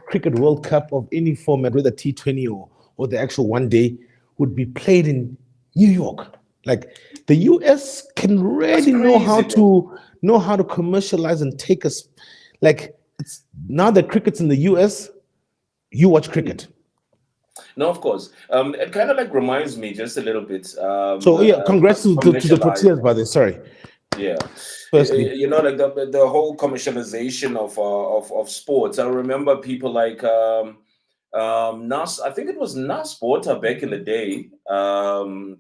Cup of any format, whether T20 or the actual one day, would be played in New York? Like the US can That's really crazy, bro. know how to commercialize and take us. Like it's now that cricket's in the US, you watch cricket. No, of course. It kind of like reminds me just a little bit So yeah, congrats to the commercialized. Proteas, by the sorry. Yeah, Firstly, you know, like the whole commercialization of sports. I remember people like Nas. I think it was Nas Porter back in the day.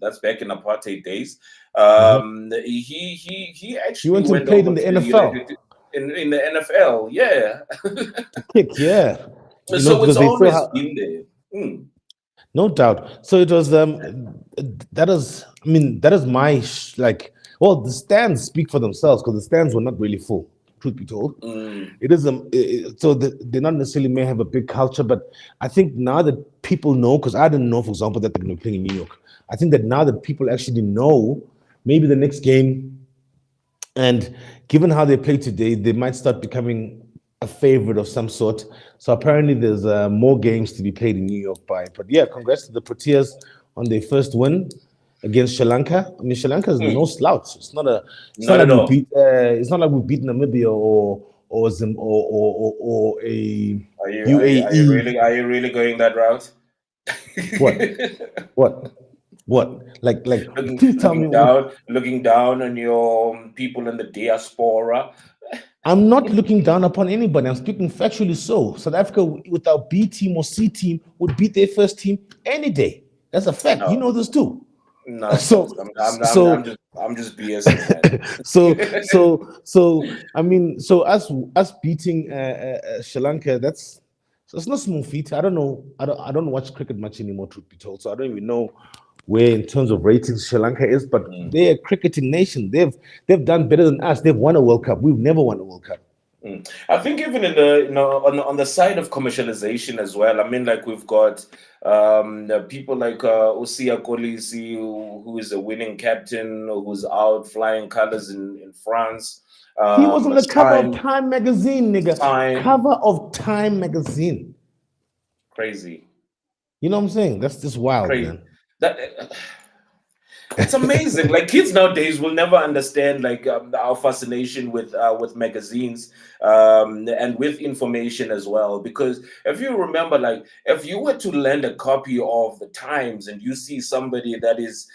That's back in apartheid days. mhm. He He actually went and went played over in the to the NFL United in the NFL. Yeah, to kick, yeah. You know, so it's because they still always have been there. Hmm. No doubt. So it was that is, I mean, that is my like, well, the stands speak for themselves because the stands were not really full, truth be told. Mm. It is so they not necessarily may have a big culture, but I think now that people know, because I didn't know, for example, that they're going to be playing in New York. I think that now that people actually know, maybe the next game, and given how they play today, they might start becoming a favorite of some sort. So apparently, there's more games to be played in New York by. But yeah, congrats to the Proteas on their first win against Sri Lanka. I mean, Sri Lanka is no Mm. slouch. It's not a. It's not Not like at we all. beat. It's not like we beat Namibia or Zim or a UAE. Are you really going that route? What? What? What? Like, please tell me. Looking down on your people in the diaspora. I'm not looking down upon anybody. I'm speaking factually so. South Africa with our B team or C team would beat their first team any day. That's a fact. You No, know this too. no, Stokes. So so I'm just BSing, man. so I mean, so us beating Sri Lanka, so it's not small feat. I don't watch cricket much anymore, truth be told. So I don't even know where in terms of ratings Sri Lanka is, but Mm. they're a cricketing nation. They've done better than us. They've won a World Cup. We've never won a World Cup. Mm. I think even in the on the side of commercialization as well. I mean, like we've got the people like Osia Kolisi, who is a winning captain, who's out flying colors in France. He was on the cover of Sign, Time magazine, nigga. sign, Cover of Time magazine. crazy, You know what I'm saying? That's just wild, crazy. man. That it's amazing. Like kids nowadays will never understand like our fascination with magazines and with information as well. Because if you remember, like if you were to lend a copy of the Times and you see somebody that is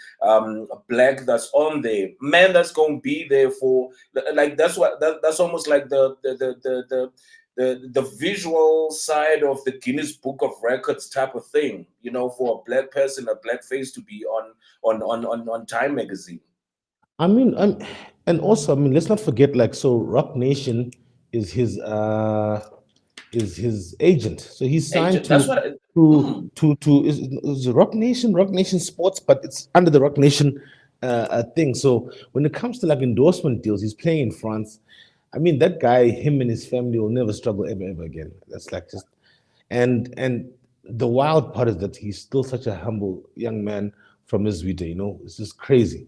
black that's on there, man, that's going to be there for like that's almost like the visual side of the Guinness Book of Records type of thing, for a black person, a black face to be on Time magazine. I mean, and also, I mean, let's not forget, like, so Rock Nation is his agent. So he's signed Agent. That's what. Mm, is it Rock Nation Sports, but it's under the Rock Nation thing. So when it comes to like endorsement deals, he's playing in France. I mean, that guy, him and his family will never struggle ever again. That's like just and the wild part is that he's still such a humble young man from his Vita, it's just crazy,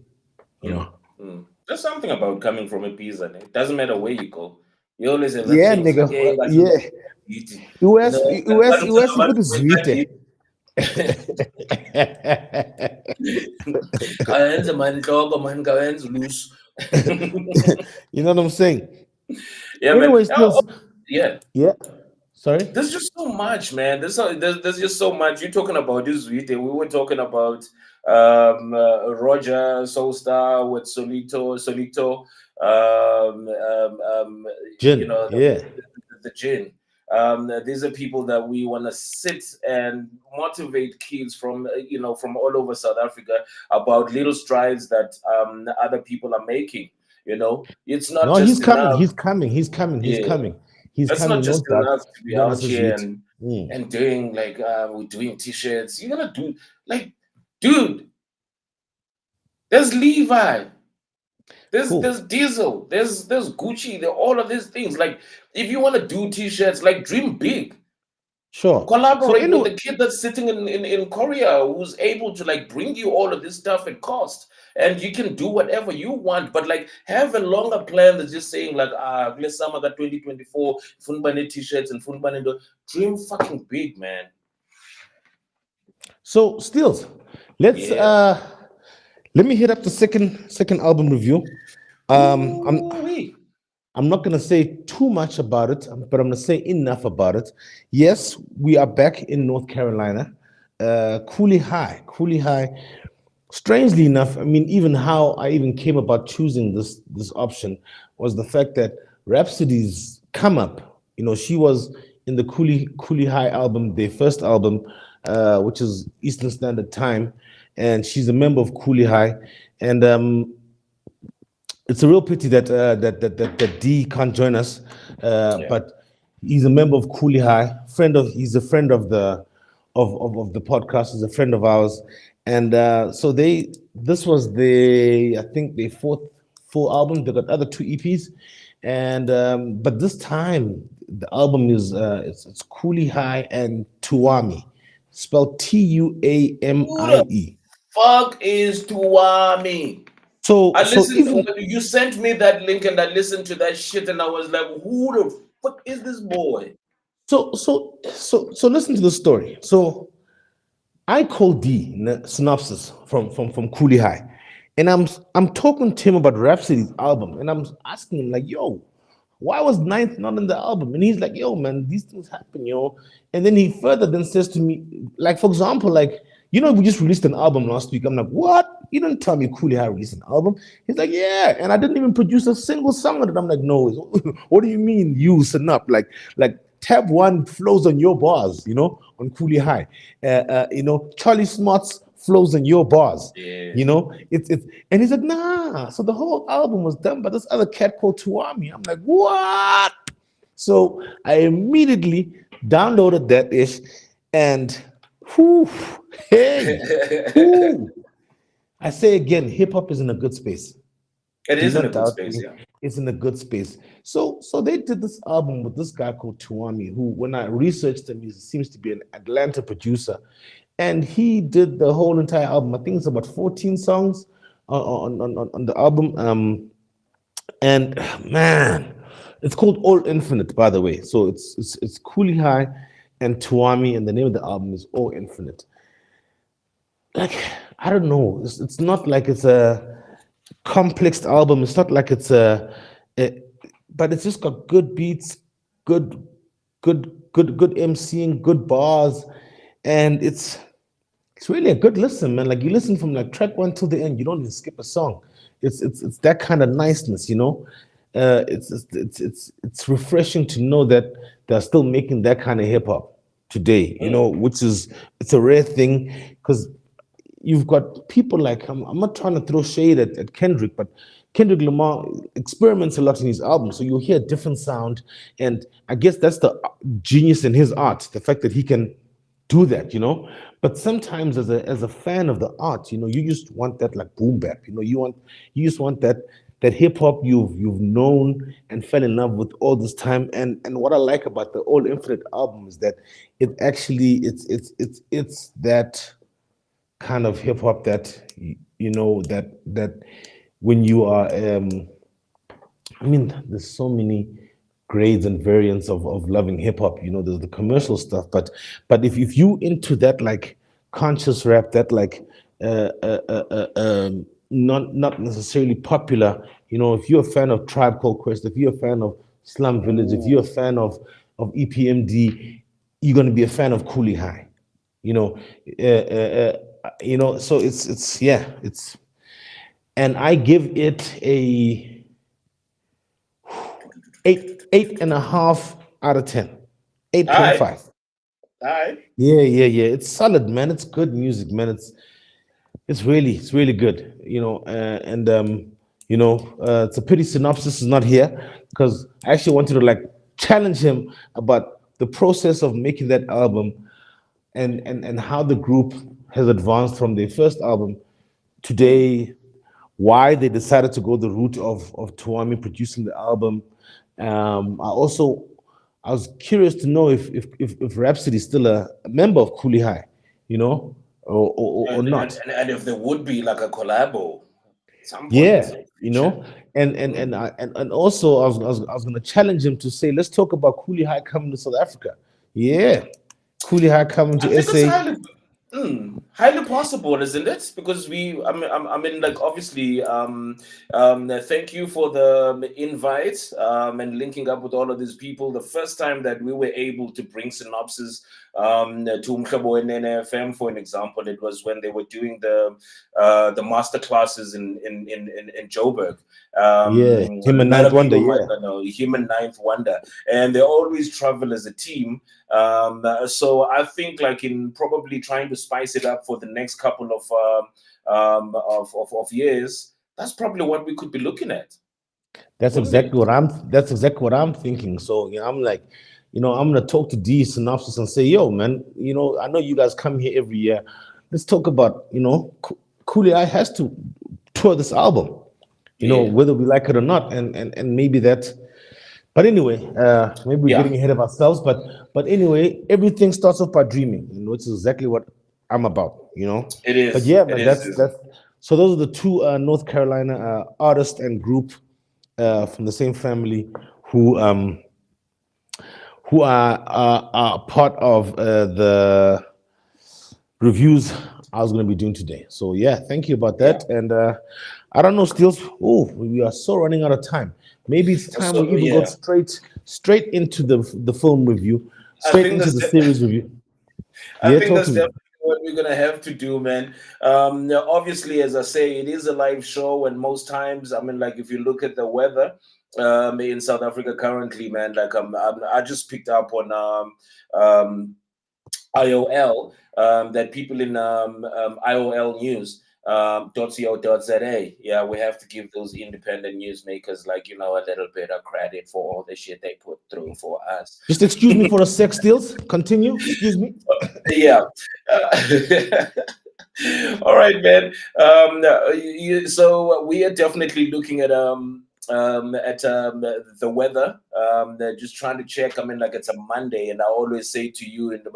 you mm, know. mm. There's something about coming from a pizza. It doesn't matter where you go. You always have that Yeah, face nigga. like, hey, Yeah. US ukuthi Zwide. kawenze manhloko man kawenze loose. You know what I'm saying? Yeah, man. Anyway, still, Yeah. yeah. Sorry. There's just so much, man. There's just so much. You're talking about this week. We were talking about Roger Solstar with Solito, Gin. Yeah. the gin. These are people that we want to sit and motivate kids from from all over South Africa about little strides that other people are making. It's not No, he's just coming. enough. He's coming. He's coming. He's Yeah, coming. He's it's not coming. No just doubt. enough to be Don't out here associate. and doing like we're doing t-shirts. You're gonna do like, dude. There's Levi. There's Cool. Diesel. There's Gucci. There all of these things. Like if you want to do t-shirts, like dream big. Sure. So Collaborate with anyway, the kid that's sitting in Korea who's able to like bring you all of this stuff at cost. And you can do whatever you want, but like have a longer plan that's just saying like let's summer got 2024, Funbane t-shirts and Funbane dream fucking big, man. so Stills, let's Yeah. let me hit up the second album review. I'm Ooh-wee. I'm not gonna say too much about it, but I'm gonna say enough about it. Yes, we are back in North Carolina. Cooley High. Cooley High. Strangely enough, I mean, even how I even came about choosing this option was the fact that Rhapsody's come up. She was in the Cooley High album, their first album, which is Eastern Standard Time, and she's a member of Cooley High. And it's a real pity that D can't join us, Yeah. but he's a member of Cooley High. He's a friend of of the podcast, is a friend of ours, and so this was the, I think, the fourth full album. They got other two EPs, and but this time the album is it's Cooley High and Tuami, spelled Who the Tuamie. fuck is Tuami? So I so listened even to you sent me that link and I listened to that shit and I was like, who the fuck is this boy? so listen to the story. So I called D synopsis from Cooley High, and I'm talking to him about Rhapsody's album, and I'm asking him like, "Yo, why was Ninth not in the album?" And he's like, "Yo, man, these things happen, yo." And then he further then says to me, like, for example, like, we just released an album last week. I'm like, "What? You didn't tell me Cooley High released an album?" He's like, "Yeah," and I didn't even produce a single song on it. I'm like, "No, what do you mean you up like?" Tab one flows on your bars, on Cooley High. Charlie Smart's flows on your bars. Yeah. It's and he's like, nah. So the whole album was done by this other cat called Tuami. I'm like, what? So I immediately downloaded that ish, and whew, hey, whew. I say again, hip hop is in a good space. It Do is in a not good doubt space, me. yeah. It's in a good space. So they did this album with this guy called Tuami, who, when I researched him, he seems to be an Atlanta producer, and he did the whole entire album. I think it's about 14 songs on the album. And man, it's called All Infinite, by the way. So it's Cooley High and Tuami, and the name of the album is All Infinite. Like, I don't know. It's not like it's a complex album. It's not like a but it's just got good beats, good, good MCing, good bars, and it's really a good listen, man. Like, you listen from like track one to the end, you don't even skip a song. It's that kind of niceness. It's refreshing to know that they're still making that kind of hip hop today. Which is, it's a rare thing, because you've got people like, I'm not trying to throw shade at Kendrick, but Kendrick Lamar experiments a lot in his albums, so you'll hear a different sound, and I guess that's the genius in his art, the fact that he can do that. But sometimes, as a fan of the art, you just want that, like, boom bap. You just want that hip hop you've known and fell in love with all this time. And what I like about the All Infinite album is that it actually it's that kind of hip hop that that when you are I mean, there's so many grades and variants of loving hip hop. There's the commercial stuff, but if you into that, like, conscious rap, that, like, not necessarily popular. If you're a fan of Tribe Called Quest, if you're a fan of Slum Village, if you're a fan of EPMD, you're gonna be a fan of Cooley High. you know so it's yeah, it's and I give it a eight and a half out of 10. All right. 8.5. All right. Yeah, it's solid, man. It's good music, man. It's really good, and it's a pity Synopsis is not here, because I actually wanted to, like, challenge him about the process of making that album, and how the group has advanced from their first album today, why they decided to go the route of Tuami producing the album. I was curious to know if Rhapsody is still a member of Cooley High, or And, not. and if there would be like a collabo at some point in Yeah, the future. and also I was gonna challenge him to say, let's talk about Cooley High coming to South Africa. Yeah, Cooley High coming I to think it's SA. highly possible, isn't it? Because I mean, like, obviously, thank you for the invite, and linking up with all of these people. The first time that we were able to bring Synopsis to Umhlebo and NFM, for an example, it was when they were doing the master classes in Joburg. Yeah, A him and lot Ninth of Wonder. people might Yeah, not know him and Ninth Wonder, and they always travel as a team. So I think, like, in probably trying to spice it up for the next couple of years, that's probably what we could be looking at, that's wouldn't it? exactly what I'm. That's exactly what I'm thinking. So I'm like, I'm gonna talk to D Synopsis and say, yo, man, I know you guys come here every year. Let's talk about, Cooley I has to tour this album, Yeah. whether we like it or not, and maybe that. But anyway, maybe we're Yeah. getting ahead of ourselves. But anyway, everything starts off by dreaming, which is exactly what I'm about. It But is. yeah, It man, is. that's so. Those are the two North Carolina artist and group from the same family who um who are part of the reviews I was going to be doing today. So yeah, thank you about Yeah. that. And I don't know, Steels. Oh, we are so running out of time. Maybe it's time we So even go yeah, straight into the film review, I straight think into that's the series review. I Yeah, think talk that's to me. definitely what we're gonna have to do, man. Now, obviously, as I say, it is a live show, and most times, I mean, like if you look at the weather in South Africa currently, man, like I just picked up on IOL that people in IOL News .co.za. Yeah, we have to give those independent newsmakers like a little bit of credit for all the shit they put through for us. Just excuse me for a sec, Steels. Continue. Excuse me. Yeah. All right, man. So we are definitely looking at the weather. They're just trying to check. I mean, like it's a Monday, and I always say to you in the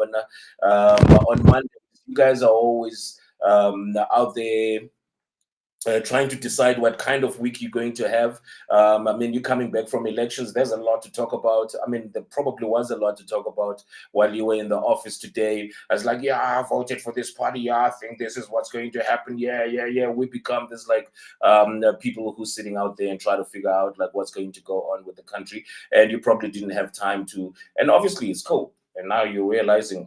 on Monday, you guys are always out there trying to decide what kind of week you're going to have. I mean, you're coming back from elections. There's a lot to talk about. I mean, there probably was a lot to talk about while you were in the office today. I was like, yeah, I voted for this party. Yeah, I think this is what's going to happen. Yeah, yeah, yeah. We become this like people who's sitting out there and try to figure out like what's going to go on with the country. And you probably didn't have time to. And obviously, it's cold. And now you're realizing,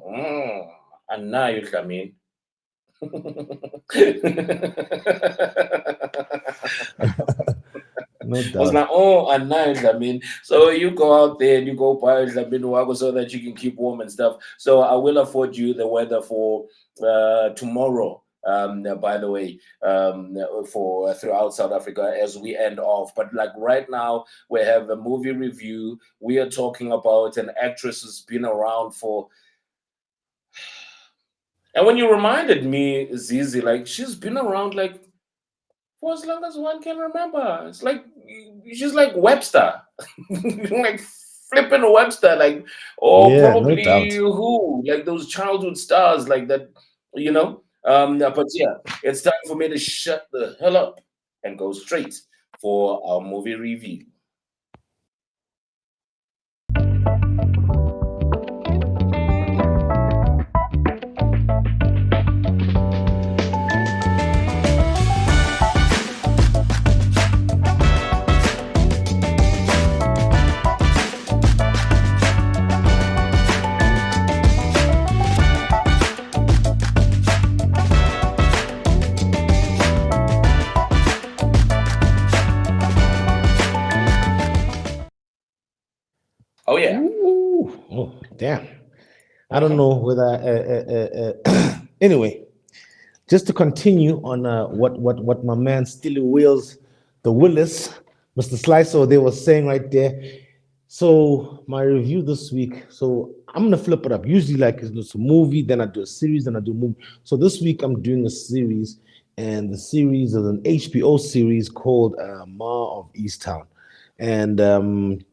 and now you come in. No Was doubt. like, oh, and nice. I mean, so you go out there and you go buy Wago so that you can keep warm and stuff. So I will afford you the weather for tomorrow. By the way, for throughout South Africa as we end off. But like right now, we have a movie review. We are talking about an actress who's been around for. And when you reminded me, Zizi, like she's been around like for as long as one can remember. It's like she's like Webster, like flipping Webster, like or Yeah, no probably doubt. who, like those childhood stars, like that, you know. But yeah, it's time for me to shut the hell up and go straight for our movie review. Oh yeah. Ooh, oh, damn. I don't Mhm. know whether. Anyway, just to continue on what my man Steely Wheels, the Willis, Mr. Slyso, they were saying right there. So my review this week. So I'm gonna flip it up. Usually, like it's a movie, then I do a series, then I do a movie. So this week I'm doing a series, and the series is an HBO series called Ma of Easttown, and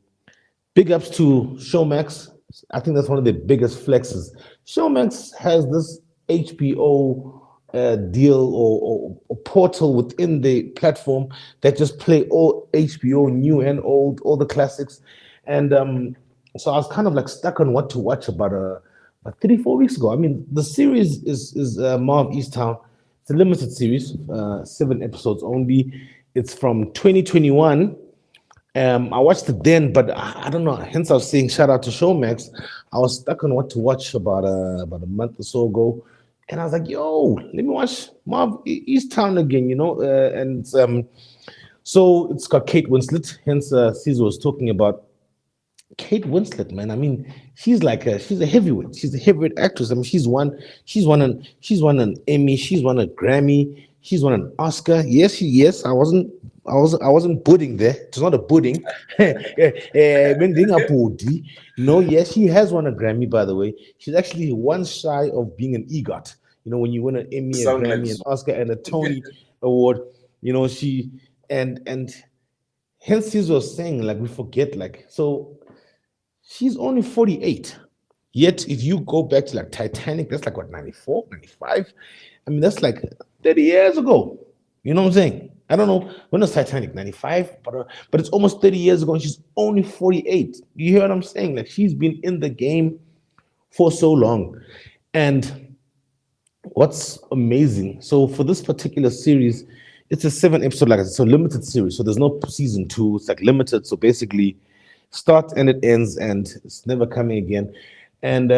big ups to Showmax. I think that's one of the biggest flexes. Showmax has this HBO deal or portal within the platform that just play all HBO new and old, all the classics. And so I was kind of like stuck on what to watch about 3 4 weeks ago. I mean, the series is Marv Easttown. It's a limited series, 7 episodes only. It's from 2021. I watched it then, but I don't know. Hence, I was saying shout out to Showmax. I was stuck on what to watch about a month or so ago, and I was like, "Yo, let me watch Mob East Town again," and so it's got Kate Winslet. Hence, Caesar was talking about Kate Winslet, man. I mean, she's a heavyweight. She's a heavyweight actress. I mean, she's won an Emmy. She's won a Grammy. She's won an Oscar. Yes, I wasn't I wasn't pudding there. It's not a pudding. Mending a pudding. No, yes, she has won a Grammy, by the way. She's actually one shy of being an EGOT. When you win an Emmy, a Sound like Grammy, an Oscar, and a Tony Award, she and hence he was saying, like, we forget, like, so she's only 48. Yet, if you go back to like Titanic, that's like what, 94, 95? I mean, that's like 30 years ago. You know what I'm saying? I don't know when was Titanic, 95, but it's almost 30 years ago and she's only 48. You hear what I'm saying? Like, she's been in the game for so long. And what's amazing, so for this particular series, it's a 7 episode, like it's a limited series. So there's no season 2, it's like limited. So basically, start and it ends, and it's never coming again. And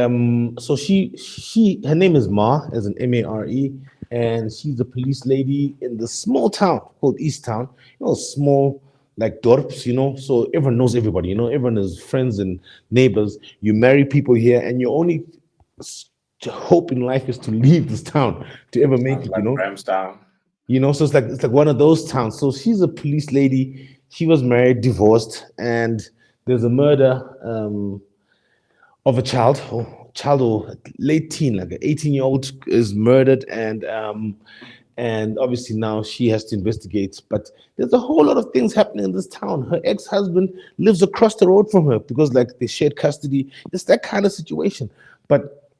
so her name is Ma, as an Mare, and she's a police lady in the small town called East Town. Small like dorps, so everyone knows everybody, everyone is friends and neighbors. You marry people here, and your only hope in life is to leave this town to ever make it, like Grahamstown. So it's like one of those towns. So she's a police lady. She was married, divorced, and there's a murder of a child or late teen, like an 18-year-old is murdered, and obviously now she has to investigate. But there's a whole lot of things happening in this town. Her ex-husband lives across the road from her because like they shared custody. It's that kind of situation. But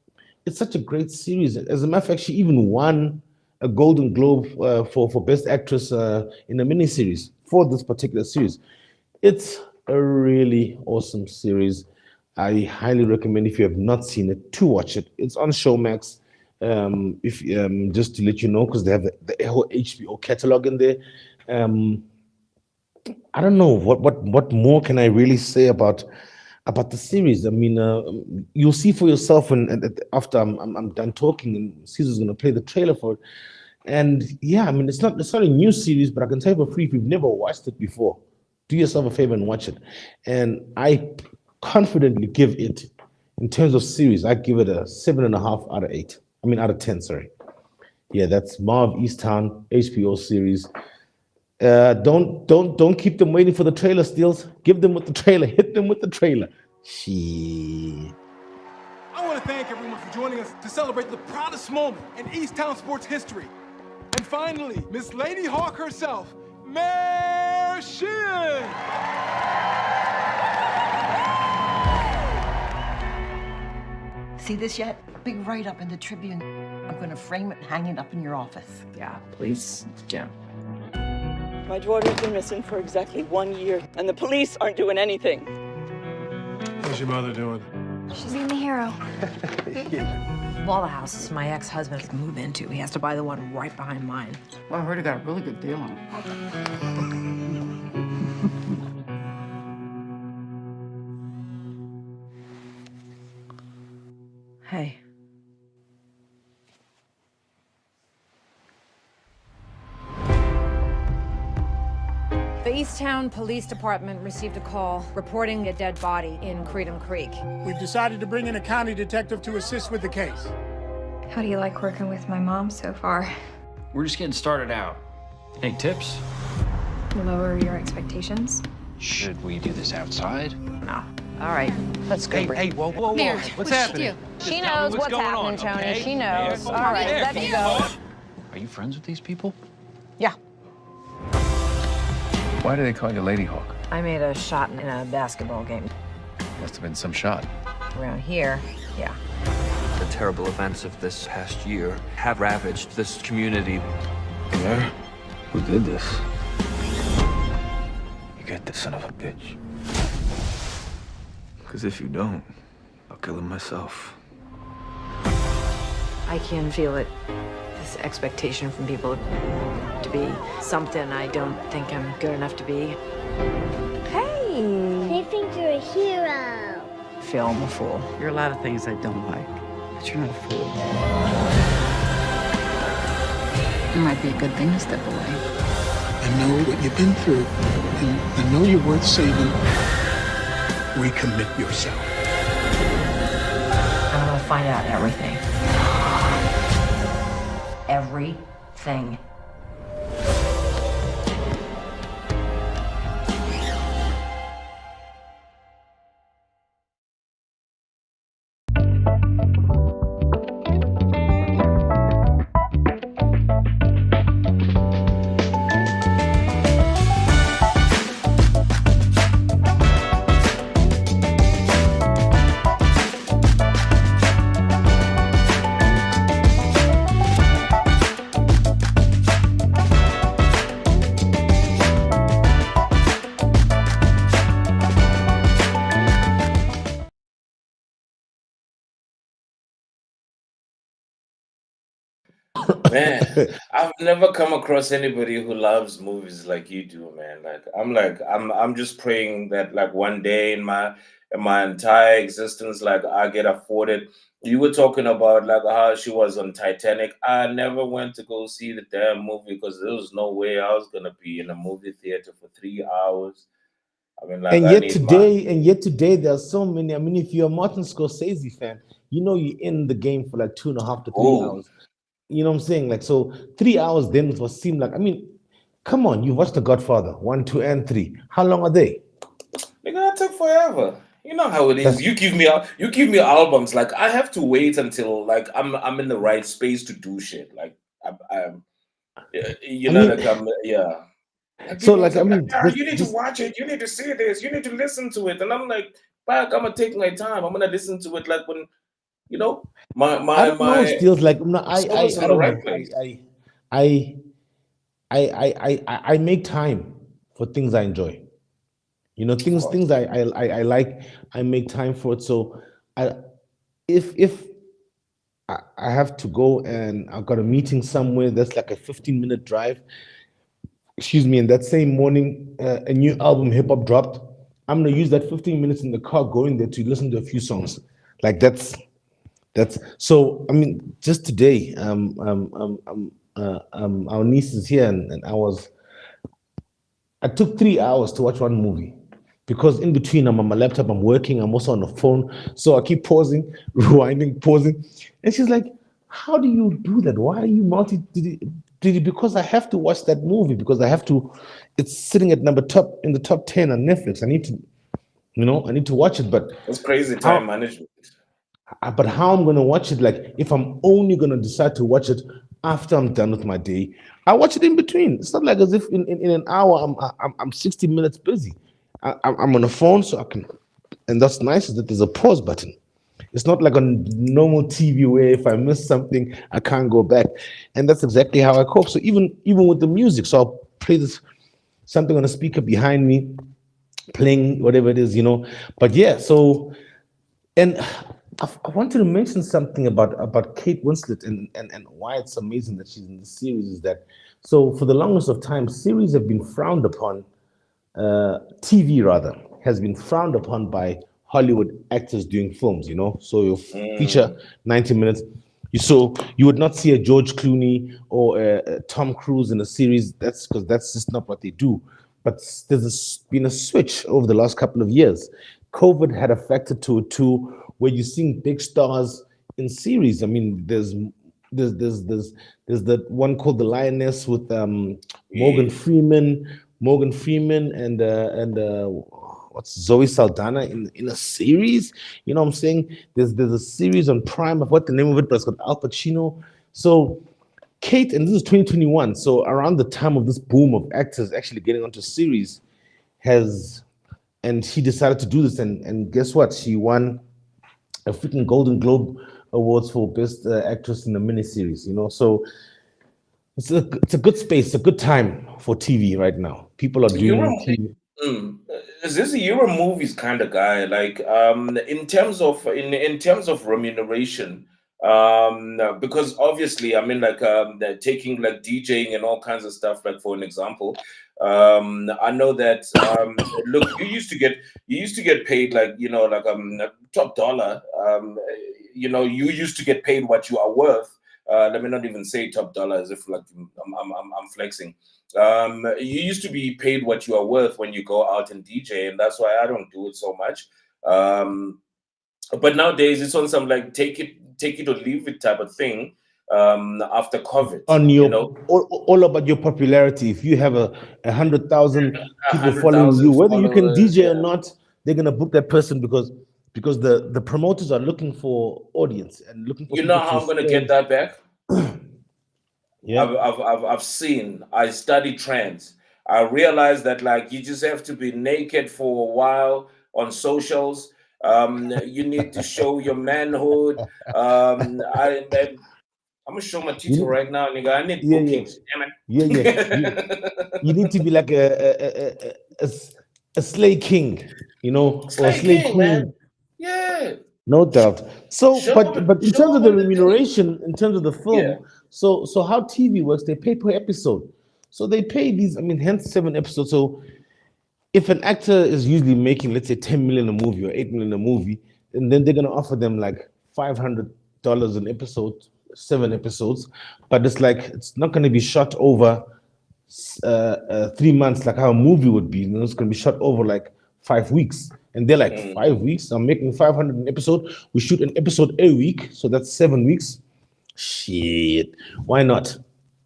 it's such a great series. As a matter of fact, she even won a Golden Globe for Best Actress in a miniseries for this particular series. It's a really awesome series. I highly recommend, if you have not seen it, to watch it. It's on Showmax. If just to let you know, because they have the whole HBO catalog in there. I don't know what more can I really say about the series. I mean, you'll see for yourself, and after I'm done talking, and Caesar's gonna play the trailer for it. And yeah, I mean, it's not a new series, but I can tell you for free, if you've never watched it before, do yourself a favor and watch it. And I confidently give it, in terms of series, I give it a 7.5 out of 8. I mean, out of 10, sorry. Yeah, that's Marv Easttown HBO series. Don't keep them waiting for the trailer, Steels. Give them with the trailer. Hit them with the trailer. Shit. I want to thank everyone for joining us to celebrate the proudest moment in Easttown sports history. And finally, Miss Lady Hawk herself, Mayor Shin! See this yet? Big write-up in the Tribune. I'm gonna frame it and hang it up in your office. Yeah, please, Jim. My daughter's been missing for exactly 1 year, and the police aren't doing anything. How's your mother doing? She's being the hero. All the houses my ex-husband can move into, he has to buy the one right behind mine. Well, I heard he got a really good deal on it. Hey. The Easttown Police Department received a call reporting a dead body in Freedom Creek. We've decided to bring in a county detective to assist with the case. How do you like working with my mom so far? We're just getting started out. Any tips? Lower your expectations? Should we do this outside? No. All right, let's go. Hey, whoa. Mayor, What's what happening? She knows what's going happening, on, Tony. okay? She knows. Mayor, All right, Mayor, let's go. Are you friends with these people? Yeah. Why do they call you Lady Hawk? I made a shot in a basketball game. Must have been some shot. Around here, yeah. The terrible events of this past year have ravaged this community. Yeah? Who did this? You get this son of a bitch. Because if you don't, I'll kill him myself. I can feel it. This expectation from people to be something I don't think I'm good enough to be. Hey! They think you're a hero. I feel I'm a fool. There are a lot of things I don't like, but you're not a fool. It might be a good thing to step away. I know what you've been through, and I know you're worth saving. Recommit yourself. I'm gonna find out everything. Everything. Man, I've never come across anybody who loves movies like you do, man. I'm just praying that like one day in my entire existence, like I get afforded. You were talking about like how she was on Titanic. I never went to go see the damn movie because there was no way I was gonna be in a movie theater for 3 hours. I mean, like I need my And yet today, there are so many. I mean, if you're a Martin Scorsese fan, you know you're in the game for like 2.5 to 3 hours. oh, You know what I'm saying? Like, so 3 hours then was seem like, I mean, come on, you watched The Godfather 1, 2, and 3. How long are they? nigga, that took forever. You know how it is. That's, You give me albums. Like I have to wait until like I'm in the right space to do shit. Like I'm you I know, mean, like yeah. Like so people like, I are like, mean, "Ah, you need to watch it, you need to see this, you need to listen to it." And I'm like, fuck, I'm gonna take my time. I'm gonna listen to it like when you know I don't know. my Still, like, no, soul is I in the don't right know. place. I, I make time for things I enjoy. You know, Of things course. I like. I make time for it. So, I if I have to go and I've got a meeting somewhere that's like a 15-minute drive, excuse me, and that same morning a new album hip hop dropped, I'm gonna use that 15 minutes in the car going there to listen to a few songs. Like that's so. I mean, just today, our niece is here, and I took 3 hours to watch one movie because in between I'm on my laptop, I'm working, I'm also on the phone. So I keep pausing, rewinding, pausing. And she's like, how do you do that? Why are you because I have to watch that movie because I have to, it's sitting at number top in the top 10 on Netflix. I need to, I need to watch it. But It's crazy time how management. but how I'm gonna watch it, like if I'm only gonna decide to watch it after I'm done with my day, I watch it in between. It's not like as if in an hour I'm 60 minutes busy. I'm on the phone, so I can, and that's nice is that there's a pause button. It's not like on normal TV where if I miss something, I can't go back. And that's exactly how I cope. So even with the music, so I'll play this something on a speaker behind me, playing whatever it is, But yeah, so and I wanted to mention something about Kate Winslet and why it's amazing that she's in the series is that so for the longest of time, series have been frowned upon, TV rather has been frowned upon by Hollywood actors doing films. So you feature 90 minutes. You would not see a George Clooney or a Tom Cruise in a series. That's because that's just not what they do. But been a switch over the last couple of years. COVID had a factor to it too, where you're seeing big stars in series. I mean, there's that one called The Lioness with Morgan Yeah. Freeman, and what's Zoe Saldana in a series. You know what I'm saying? There's a series on Prime of what the name of it, but it's got Al Pacino. So Kate, and this is 2021. So around the time of this boom of actors actually getting onto series, and she decided to do this, and guess what? She won a freaking Golden Globe Awards for Best Actress in a Miniseries. So it's a good space, a good time for TV right now. People are You're doing a, TV. mm, is this you're a movies kind of guy? Like in terms of remuneration, because obviously I mean like they're taking like DJing and all kinds of stuff. Like for an example, I know that look, you used to get paid like like top dollar. You used to get paid what you are worth. Let me not even say top dollar as if like I'm flexing. You used to be paid what you are worth when you go out and DJ, and that's why I don't do it so much. Um, but nowadays it's on some like take it or leave it type of thing. After COVID, On your all about your popularity. If you have a 100,000 a people hundred following you, thousand whether you can followers. DJ or Yeah, not, they're gonna book that person because the promoters are looking for audience and looking for you know people how to I'm gonna get spend. that back. Yeah. I've seen. I study trends. I realized that like you just have to be naked for a while on socials. You need to show your manhood. I'm gonna show my You tito need, right now, nigga. I need yeah, yeah, bookings. Damn yeah. You need to be like a slay king, or a Slay slay King, man. queen. Yeah. No doubt. So, Show but in terms up of the on the thing. remuneration, in terms of the Yeah. film, So how TV works, they pay per episode. So they pay these, I mean, hence 7 episodes. So if an actor is usually making, let's say, 10 million a movie or 8 million a movie, and then they're gonna offer them like $500 an episode, 7 episodes, but it's like it's not gonna be shot over 3 months like how a movie would be. It's gonna be shot over like 5 weeks. And they're like, 5 weeks? I'm making 500 an episode. We shoot an episode a week, so that's 7 weeks. Shit, why not?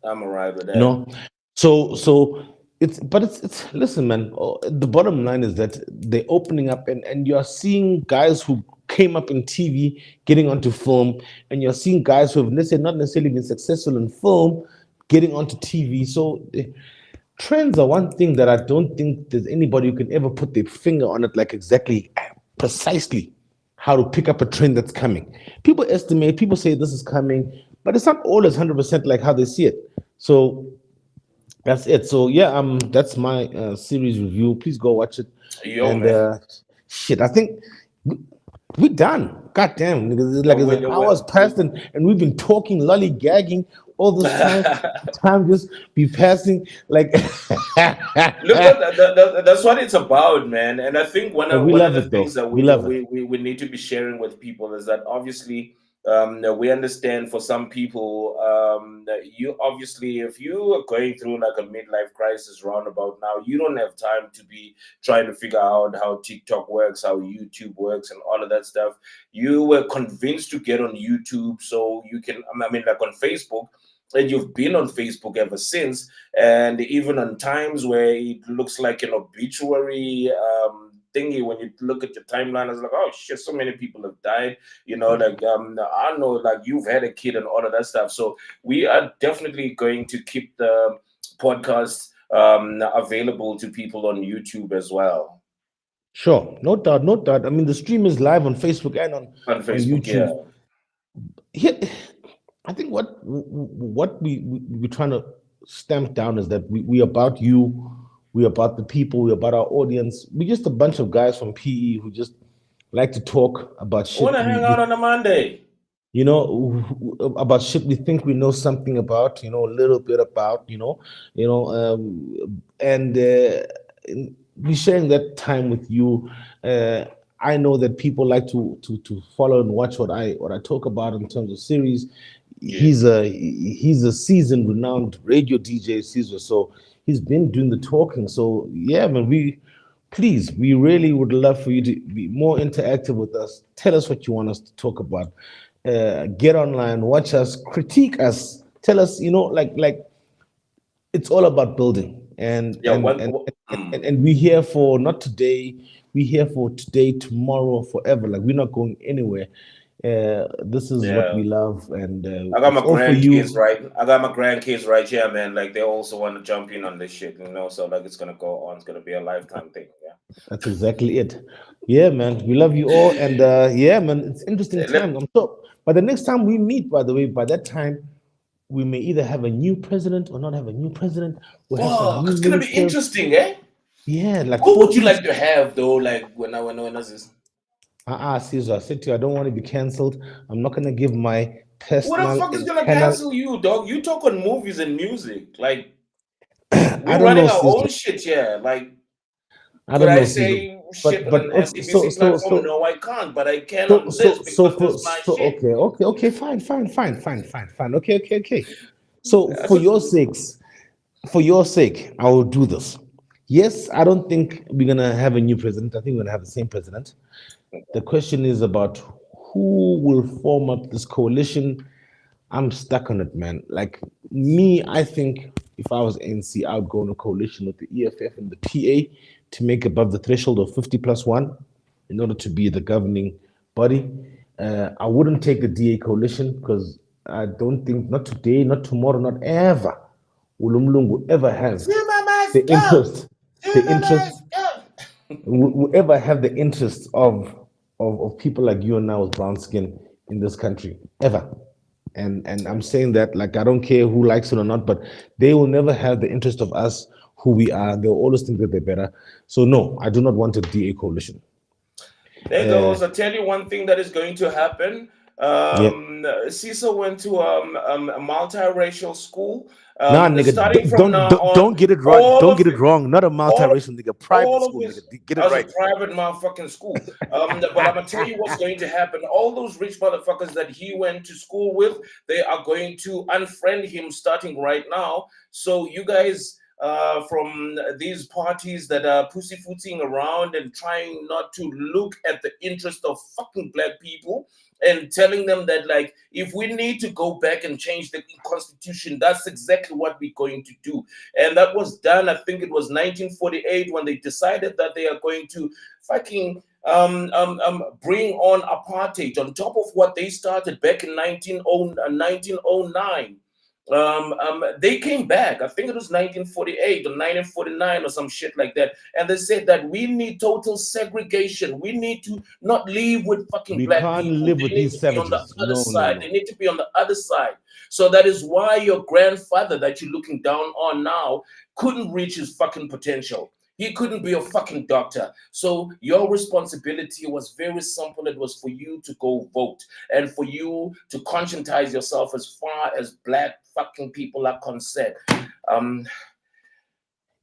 I'm alright with that. You know, so it's listen, man. The bottom line is that they're opening up, and you're seeing guys who came up in TV getting onto film, and you're seeing guys who have not necessarily been successful in film getting onto TV. So trends are one thing that I don't think there's anybody who can ever put their finger on it, like exactly precisely how to pick up a trend that's coming. People estimate, people say this is coming, but it's not always 100% like how they see it. So that's it. So yeah, that's my series review. Please go watch it. Yo, and man. shit, I think we're done. God damn, nigga. Like it's hours past, and we've been talking, lollygagging all this time. Time just be passing like. Look, that's what it's about, man. And I think one of the things that we need to be sharing with people is that obviously we understand for some people that you obviously, if you are going through like a midlife crisis roundabout now, you don't have time to be trying to figure out how TikTok works, how YouTube works, and all of that stuff. You were convinced to get on YouTube so you can, I mean, like on Facebook. And you've been on Facebook ever since, and even on times where it looks like an obituary thingy, when you look at your timeline, it's like, oh shit, so many people have died. You know, like I know, like you've had a kid and all of that stuff. So we are definitely going to keep the podcast available to people on YouTube as well. Sure, no doubt, no doubt. I mean, the stream is live on Facebook and on Facebook, YouTube. Yeah. I think what we're trying to stamp down is that we about you, we about the people, we about our audience. We're just a bunch of guys from PE who just like to talk about shit. Want to hang out on a Monday? You know, about shit we think we know something about. You know, a little bit about. And we're sharing that time with you. I know that people like to follow and watch what I talk about in terms of series. He's a seasoned, renowned radio DJ, Caesar. So he's been doing the talking. So yeah, man, we really would love for you to be more interactive with us. Tell us what you want us to talk about. Get online, watch us, critique us, tell us. Like it's all about building. And we're here for not today. We're here for today, tomorrow, forever. Like we're not going anywhere. This is what we love, and I got my grandkids right here, man. Like they also want to jump in on this shit, so like it's gonna go on, it's gonna be a lifetime thing. Yeah, that's exactly it. Yeah, man, we love you all, and yeah, man, it's interesting time. I'm sure by the next time we meet, by the way, by that time we may either have a new president or not have a new president. It's gonna be interesting, eh? Yeah, like who would you like to have though? Like when is this? Caesar, I said to you, I don't want to be cancelled. I'm not gonna give my personal. What the fuck is gonna cancel you, dog? You talk on movies and music, like we're running our own shit, yeah. Like, could I say shit on an SABC platform? No, I can't, but I can on this because this is my shit. Okay, fine. Okay. So for your sake, I will do this. Yes, I don't think we're gonna have a new president. I think we're gonna have the same president. The question is about who will form up this coalition. I'm stuck on it, man. Like me, I think if I was ANC, I would go in a coalition with the EFF and the PA to make above the threshold of 50+1 in order to be the governing body. I wouldn't take the DA coalition because I don't think, not today, not tomorrow, not ever, will ever have the interest. Whoever have the interest of people like you and I with brown skin in this country, ever. And I'm saying that, like, I don't care who likes it or not, but they will never have the interest of us, who we are. They'll always think that they're better. So no, I do not want a DA coalition. There goes. I'll tell you one thing that is going to happen. Sisa went to a multiracial school. Nah, nigga, Starting from now on, don't get it right. all Don't of get it it, wrong. Not a all multiracial nigga. Private of school, his, nigga. Get it as a right. private motherfucking school. But I'm gonna tell you what's going to happen. All those rich motherfuckers that he went to school with, they are going to unfriend him starting right now. So you guys from these parties that are pussyfooting around and trying not to look at the interest of fucking black people and telling them that, like, if we need to go back and change the constitution, that's exactly what we're going to do. And that was done, I think it was 1948, when they decided that they are going to fucking bring on apartheid on top of what they started back in 1909. They came back, I think it was 1948 or 1949 or some shit like that, and they said that we need total segregation. We need to not live with fucking We black can't people. live They with need these to be on the savages. other No, side. no, They no. need to be on the other side. So that is why your grandfather that you're looking down on now couldn't reach his fucking potential. He couldn't be a fucking doctor. So your responsibility was very simple. It was for you to go vote and for you to conscientize yourself as far as black fucking people are concerned.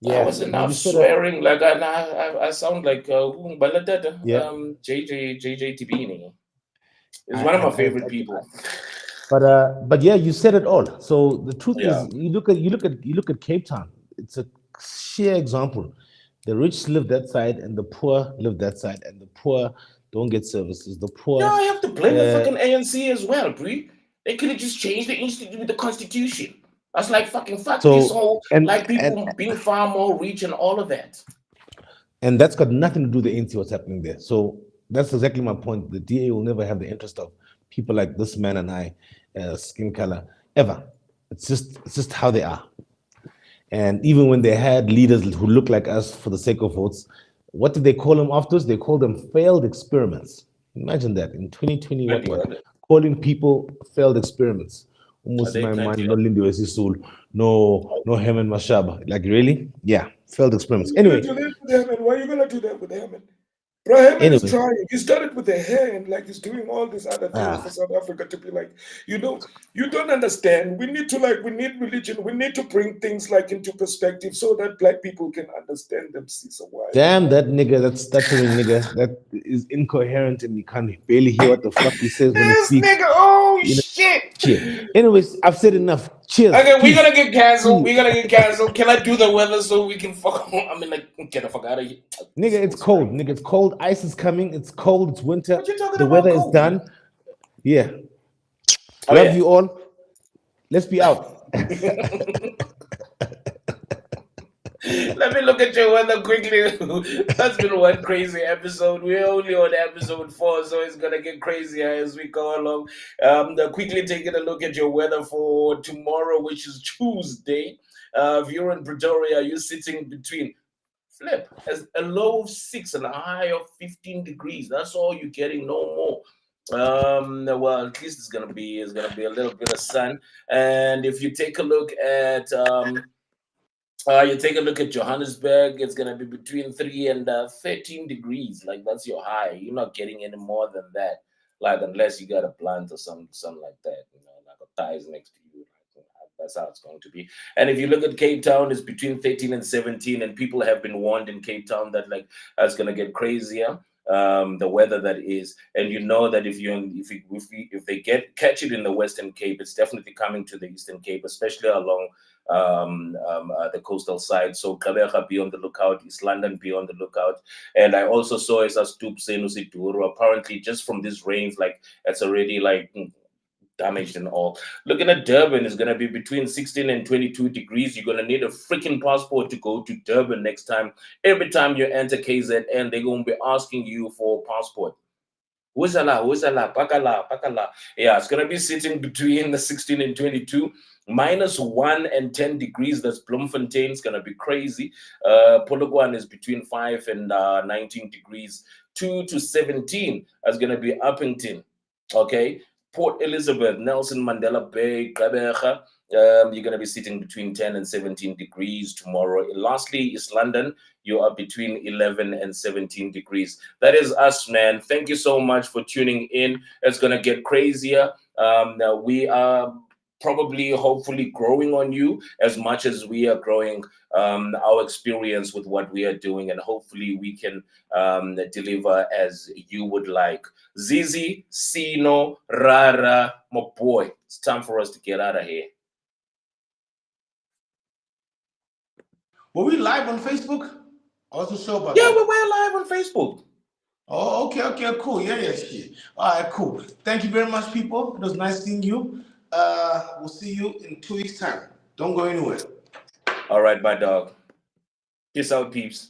Yeah, That was and enough you said swearing. Like I sound like yeah. JJ Tibini. Is one of my favorite people. But yeah, you said it all. So the truth Yeah. is, you look at Cape Town. It's a sheer example. The rich live that side, and the poor live that side, and the poor don't get services. The poor, No, I have to blame the fucking ANC as well, Bree. They could have just changed the constitution. That's like fucking fuck this so whole and like and people being far more rich and all of that. and that's got nothing to do with the ANC. What's happening there? So that's exactly my point. The DA will never have the interest of people like this man and I, skin color, ever. It's just how they are. And even when they had leaders who look like us for the sake of votes, what did they call them afterwards? They called them failed experiments. Imagine that in 2020, Plenty of it. calling people failed experiments. Almost in They my mind, plenty no of it. Lindy Wesisul, no Hemen Mashaba. Like, really? Yeah, failed experiments. Why are you Anyway, gonna do that with Hammond? Why are you gonna do that with Hammond? Bro, Hammond is anyway, trying. He started with the hair and like he's doing all these other things for ah, South Africa to be like, you don't understand. We need we need religion. We need to bring things like into perspective so that black people can understand them. See, so why? damn that nigga, that stuttering nigga, that is incoherent and you can barely hear what the fuck he says when he This speaks. nigga, oh You know, shit. shit. Anyways, I've said enough. Cheers. Okay, we're Peace. gonna get canceled. See We're you. gonna get canceled. Can I do the weather so we can fuck? I mean, like, get the fuck out of here. Nigga, it's cold. Nigga, it's cold. Ice is coming. It's cold. It's winter. What you talking The about, weather is cold? done. Yeah. Oh, Love yeah. you all. Let's be out. Let me look at your weather quickly. That's been one crazy episode. We're only on episode 4, so it's gonna get crazier as we go along. Quickly taking a look at your weather for tomorrow, which is Tuesday. If you're in Pretoria, you're sitting between flip as a low of 6 and a high of 15 degrees. That's all you're getting, no more. Well, at least it's gonna be a little bit of sun. And if you take a look at Johannesburg, it's gonna be between 3 and 13 degrees. Like, that's your high. You're not getting any more than that. Like, unless you got a plant or something like that, like a thighs next to you. That's how it's going to be. And if you look at Cape Town, it's between 13 and 17, and people have been warned in Cape Town that, like, that's gonna get crazier. The weather that is, and you know that if they catch it in the Western Cape, it's definitely coming to the Eastern Cape, especially along the coastal side. So Gqeberha, be on the lookout. East London, be on the lookout. And I also saw Sisa Nondumo. Apparently, just from this rains, like, it's already like damaged and all. Looking at Durban, is going to be between 16 and 22 degrees. You're going to need a freaking passport to go to Durban next time. Every time you enter KZN, they're going to be asking you for a passport. Wuzala, pakala. Yeah, it's going to be sitting between the 16 and 22. -1 and 10 degrees. That's Bloemfontein. It's going to be crazy. Polokwane is between 5 and 19 degrees. 2 to 17 is going to be Uppington. Okay. Port Elizabeth, Nelson Mandela Bay, Gqeberha, You're going to be sitting between 10 and 17 degrees tomorrow. Lastly, East London, you are between 11 and 17 degrees. That is us, man. Thank you so much for tuning in. It's going to get crazier. We are probably, hopefully, growing on you as much as we are growing our experience with what we are doing, and hopefully we can deliver as you would like. Zizi, Ceeno, Rara, my boy. It's time for us to get out of here. Were we live on Facebook? I wasn't sure about Yeah, that. we were live on Facebook. Oh, okay, cool. Yeah. All right, cool. Thank you very much, people. It was nice seeing you. We'll see you in 2 weeks' time. Don't go anywhere. All right, my dog. Peace out, peeps.